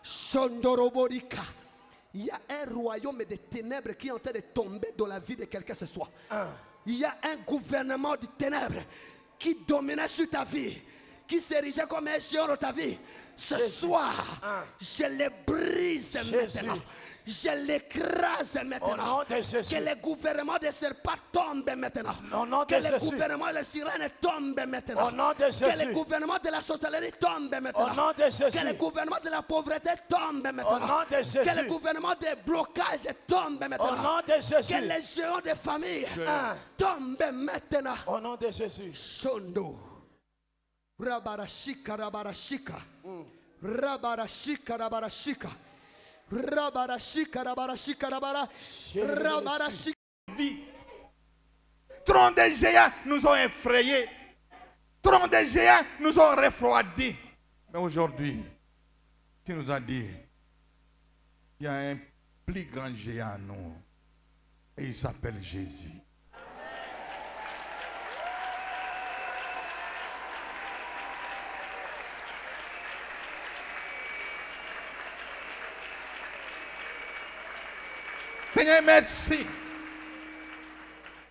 Shondoroborika. Il y a un royaume de ténèbres qui est en train de tomber dans la vie de quelqu'un ce soir. Il y a un gouvernement de ténèbres qui dominait sur ta vie, qui s'érigeait comme un géant dans ta vie. Ce soir, je le brise maintenant. Je l'écrase maintenant. Au nom de Jésus. Que le gouvernement des serpents tombe maintenant. Au nom de que le Jésus. gouvernement des sirènes tombe maintenant. Au nom de Que Jésus. le gouvernement de la sorcellerie tombe maintenant. Au nom de Jésus. Que le gouvernement de la pauvreté tombe maintenant. Au nom de Jésus. Que le gouvernement des blocages tombe maintenant. Au nom de Jésus. Que les géants de famille tombent maintenant. Au nom de Jésus. Shondo. Rabarashika, rabarashika. Rabarashika, rabarashika. Rabarashika, rabarashika, rabarashika. Vie. Trop de géants nous ont effrayés. Trop de géants nous ont refroidis. Mais aujourd'hui, tu nous as dit qu'il y a un plus grand géant en nous. Et il s'appelle Jésus. Seigneur, merci.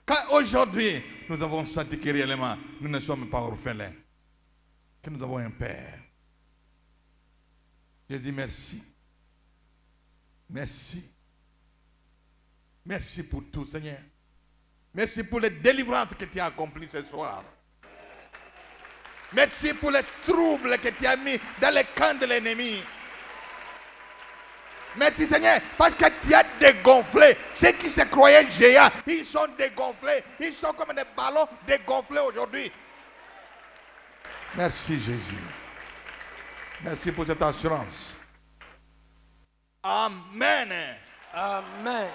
Car aujourd'hui, nous avons senti que réellement, nous ne sommes pas orphelins. Que nous avons un Père. Je dis merci. Merci. Merci pour tout, Seigneur. Merci pour les délivrances que tu as accomplies ce soir. Merci pour les troubles que tu as mis dans le camp de l'ennemi. Merci Seigneur, parce que tu as dégonflé. Ceux qui se croyaient géants, ils sont dégonflés. Ils sont comme des ballons dégonflés aujourd'hui. Merci Jésus. Merci pour cette assurance. Amen. Amen.